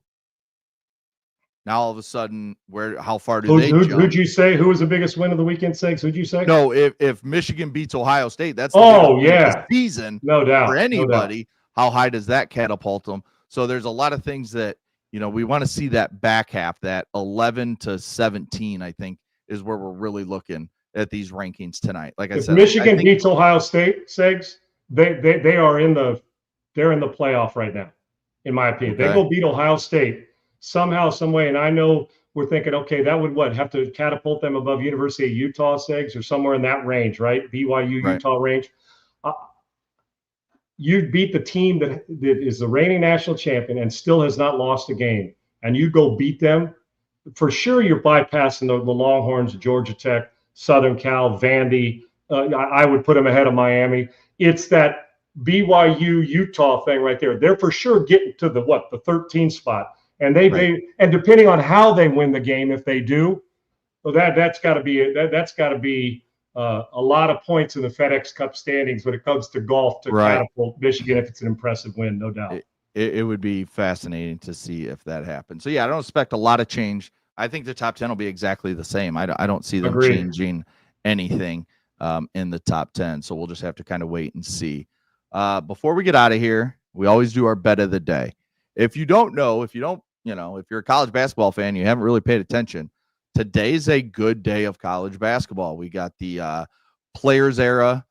Now all of a sudden, how far do they jump? Who'd you say? Who was the biggest win of the weekend, Segs? Who'd you say? No, if Michigan beats Ohio State, that's the biggest win of the season. No doubt. For anybody. No doubt. How high does that catapult them? So there's a lot of things that, we want to see that back half, that 11-17, I think, is where we're really looking at these rankings tonight. Like I said, if Michigan beats Ohio State, Segs, they are in the playoff right now, in my opinion. Okay. They go beat Ohio State somehow, some way, and I know we're thinking, okay, that would have to catapult them above University of Utah, Segs, or somewhere in that range, right? BYU, right. Utah range. You beat the team that is the reigning national champion and still has not lost a game, and you go beat them, for sure you're bypassing the Longhorns, Georgia Tech, Southern Cal, Vandy. I would put them ahead of Miami. It's that BYU Utah thing right there. They're for sure getting to the 13 spot. And and depending on how they win the game, if they do, well, that's got to be a lot of points in the FedEx Cup standings when it comes to golf to catapult Michigan if it's an impressive win, no doubt. It would be fascinating to see if that happens. So yeah, I don't expect a lot of change. I think the top 10 will be exactly the same. I don't see them changing anything in the top 10. So we'll just have to kind of wait and see. Before we get out of here, we always do our bet of the day. If you don't know, if you're a college basketball fan, you haven't really paid attention, today's a good day of college basketball. We got the Players Era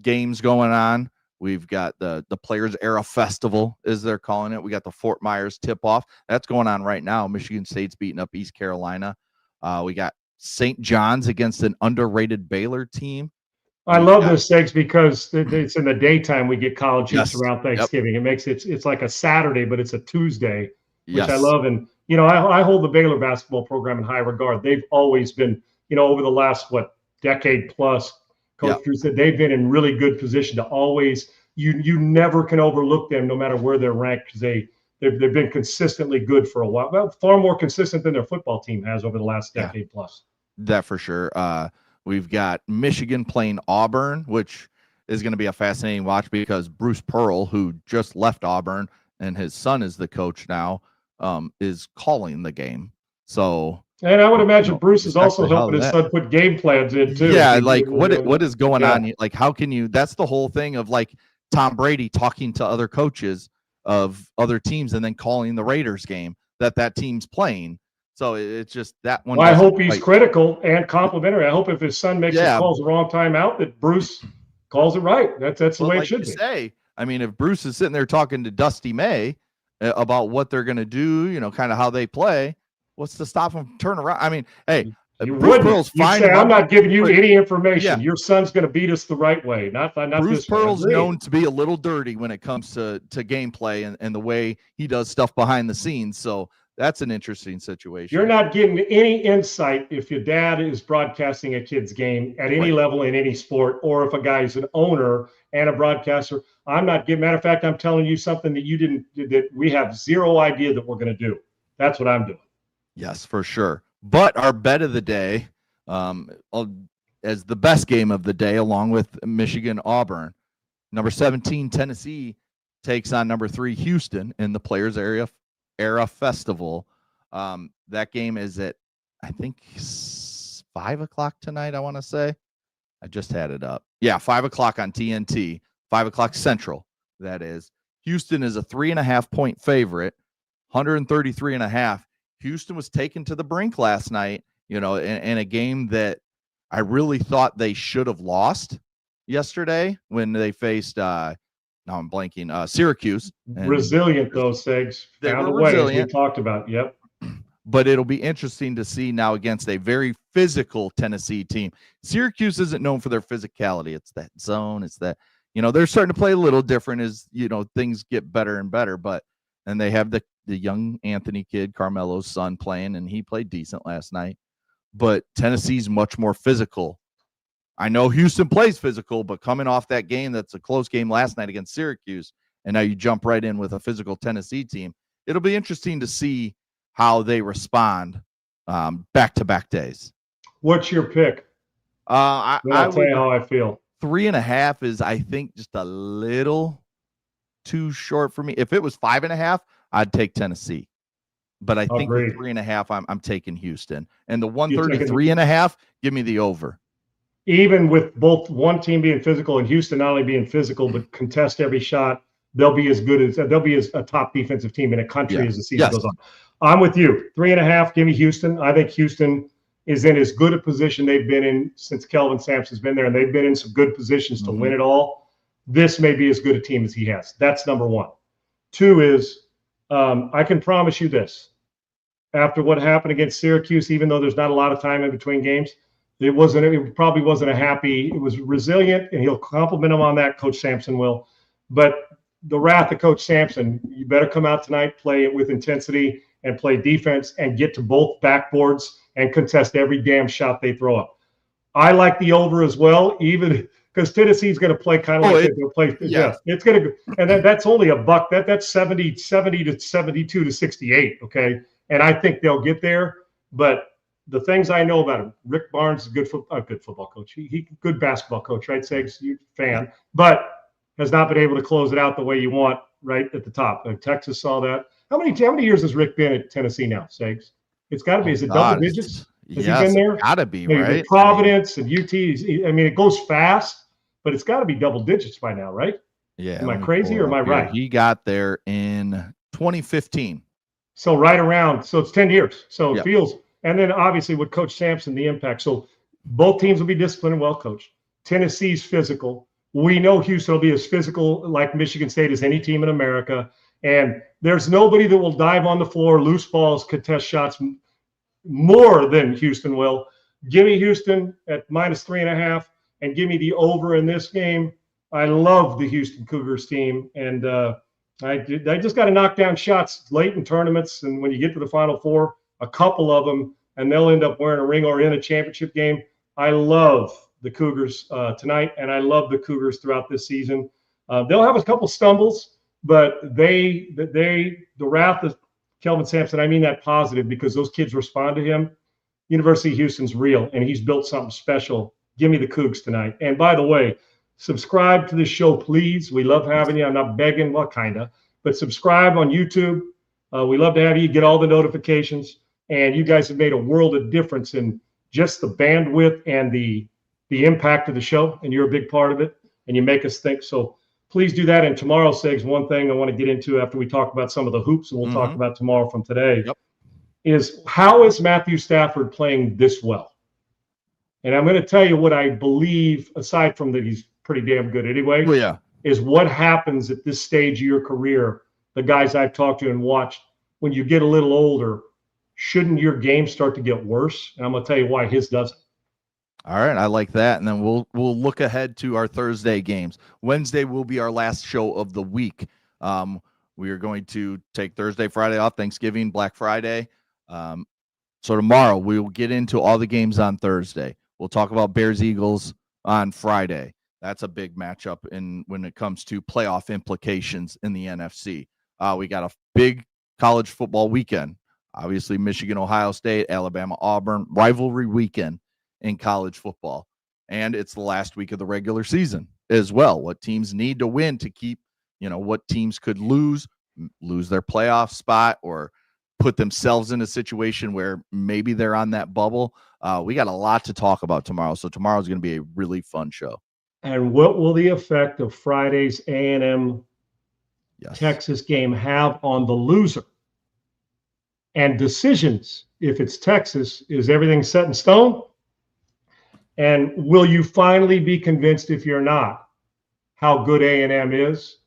games going on. We've got the Players Era Festival, as they're calling it. We got the Fort Myers tip-off. That's going on right now. Michigan State's beating up East Carolina. We got St. John's against an underrated Baylor team. I love those things because it's in the daytime. We get college hoops around Thanksgiving. It makes it's like a Saturday, but it's a Tuesday, which I love. And I hold the Baylor basketball program in high regard. They've always been, over the last decade plus, Coach Drew said they've been in really good position to always. You never can overlook them, no matter where they're ranked, because they've been consistently good for a while. Well, far more consistent than their football team has over the last decade plus. That for sure. We've got Michigan playing Auburn, which is going to be a fascinating watch because Bruce Pearl, who just left Auburn and his son is the coach now, is calling the game. So, and I would imagine Bruce is also helping his son put game plans in too. Yeah, what is going on? Like, how can you? That's the whole thing of Tom Brady talking to other coaches of other teams and then calling the Raiders game that team's playing. So it's just that one. Well, I hope he's critical and complimentary. I hope if his son makes his calls the wrong time out, that Bruce calls it right. That's the way it should be. I mean, if Bruce is sitting there talking to Dusty May about what they're going to do, kind of how they play, what's to stop him from turning around? I mean, hey, Bruce Pearl's fine. I'm not giving you any information. Your son's going to beat us the right way. Not Bruce Pearl's known to be a little dirty when it comes to gameplay and the way he does stuff behind the scenes. So that's an interesting situation. You're not getting any insight if your dad is broadcasting a kid's game at any level in any sport, or if a guy is an owner and a broadcaster. I'm not giving. Matter of fact, I'm telling you something that we have zero idea that we're going to do. That's what I'm doing. Yes, for sure. But our bet of the day, as the best game of the day, along with Michigan Auburn, number 17 Tennessee takes on number 3 Houston in the Players Era Festival. That game is at, I think, 5:00 tonight, I want to say. I just had it up. Yeah, 5:00 on TNT, 5:00 Central, that is. Houston is a 3.5-point favorite, 133.5. Houston was taken to the brink last night, in a game that I really thought they should have lost yesterday when they faced now I'm blanking. Syracuse. Resilient, though, Segs. Found a way, as we talked about. Yep. But it'll be interesting to see now against a very physical Tennessee team. Syracuse isn't known for their physicality. It's that zone. It's that, they're starting to play a little different as, things get better and better. And they have the young Anthony kid, Carmelo's son, playing, and he played decent last night. But Tennessee's much more physical. I know Houston plays physical, but coming off that game, that's a close game last night against Syracuse, and now you jump right in with a physical Tennessee team. It'll be interesting to see how they respond back-to-back days. What's your pick? I'll tell you how I feel. 3.5 is, I think, just a little too short for me. If it was 5.5, I'd take Tennessee. But I think with 3.5, I'm taking Houston. And the 133.5, give me the over. Even with both one team being physical and Houston not only being physical but contest every shot, they'll be as a top defensive team in the country as the season goes on. I'm with you. 3.5, give me Houston. I think Houston is in as good a position they've been in since Kelvin Sampson's been there, and they've been in some good positions to win it all. This may be as good a team as he has. That's number one. Two is, I can promise you this. After what happened against Syracuse, even though there's not a lot of time in between games, it probably wasn't it was resilient, and he'll compliment him on that, Coach Sampson will. But the wrath of Coach Sampson, you better come out tonight, play it with intensity, and play defense, and get to both backboards and contest every damn shot they throw up. I like the over as well, even because Tennessee's going to play kind of they'll play. Yeah, it's going to, and that's only $1. That's 70 to 72 to 68. Okay, and I think they'll get there. But the things I know about him, Rick Barnes is a good football coach. He good basketball coach, right? Segs, you fan, but has not been able to close it out the way you want right at the top. Texas saw that. How many years has Rick been at Tennessee now, Segs? It's got to be. Is it double digits? Has he been there? Got to be, maybe right? Providence and UT. I mean, it goes fast, but it's got to be double digits by now, right? Yeah. Am I crazy or am I right? He got there in 2015. So right around. So it's 10 years. So it feels. And then obviously with Coach Sampson, the impact. So both teams will be disciplined and well coached. Tennessee's physical. We know Houston will be as physical like Michigan State as any team in America. And there's nobody that will dive on the floor, loose balls, contest shots more than Houston will. Give me Houston at -3.5 and give me the over in this game. I love the Houston Cougars team. And I just got to knock down shots late in tournaments. And when you get to the Final Four, a couple of them, and they'll end up wearing a ring or in a championship game. I love the Cougars tonight, and I love the Cougars throughout this season. They'll have a couple stumbles, but the wrath of Kelvin Sampson, I mean that positive because those kids respond to him. University of Houston's real, and he's built something special. Give me the Cougs tonight. And by the way, subscribe to the show, please. We love having you. I'm not begging, well, kind of, but subscribe on YouTube. We love to have you. Get all the notifications. And you guys have made a world of difference in just the bandwidth and the impact of the show. And you're a big part of it. And you make us think. So please do that. And tomorrow, Segs, one thing I want to get into after we talk about some of the hoops, and we'll talk about tomorrow from today, is how is Matthew Stafford playing this well? And I'm going to tell you what I believe, aside from that he's pretty damn good anyway, is what happens at this stage of your career. The guys I've talked to and watched, when you get a little older, shouldn't your game start to get worse? And I'm going to tell you why his doesn't. All right, I like that. And then we'll look ahead to our Thursday games. Wednesday will be our last show of the week. We are going to take Thursday, Friday off, Thanksgiving, Black Friday. So tomorrow we will get into all the games on Thursday. We'll talk about Bears-Eagles on Friday. That's a big matchup when it comes to playoff implications in the NFC. We got a big college football weekend. Obviously, Michigan, Ohio State, Alabama, Auburn, rivalry weekend in college football. And it's the last week of the regular season as well. What teams need to win to keep, what teams could lose their playoff spot or put themselves in a situation where maybe they're on that bubble. We got a lot to talk about tomorrow. So tomorrow's going to be a really fun show. And what will the effect of Friday's A&M Texas game have on the loser? And decisions, if it's Texas, is everything set in stone? And will you finally be convinced, if you're not, how good A&M is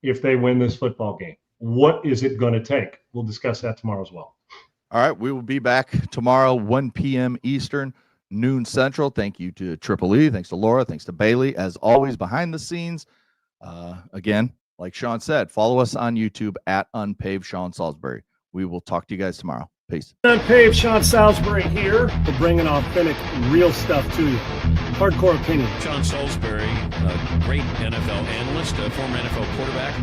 if they win this football game? What is it going to take? We'll discuss that tomorrow as well. All right, we will be back tomorrow, 1 p.m. Eastern, noon Central. Thank you to Triple E. Thanks to Laura. Thanks to Bailey. As always, behind the scenes. Again, like Sean said, follow us on YouTube at Unpaved Sean Salisbury. We will talk to you guys tomorrow. Peace. Unpaved Sean Salisbury here. We're bringing authentic, real stuff to you. Hardcore opinion. Sean Salisbury, a great NFL analyst, a former NFL quarterback.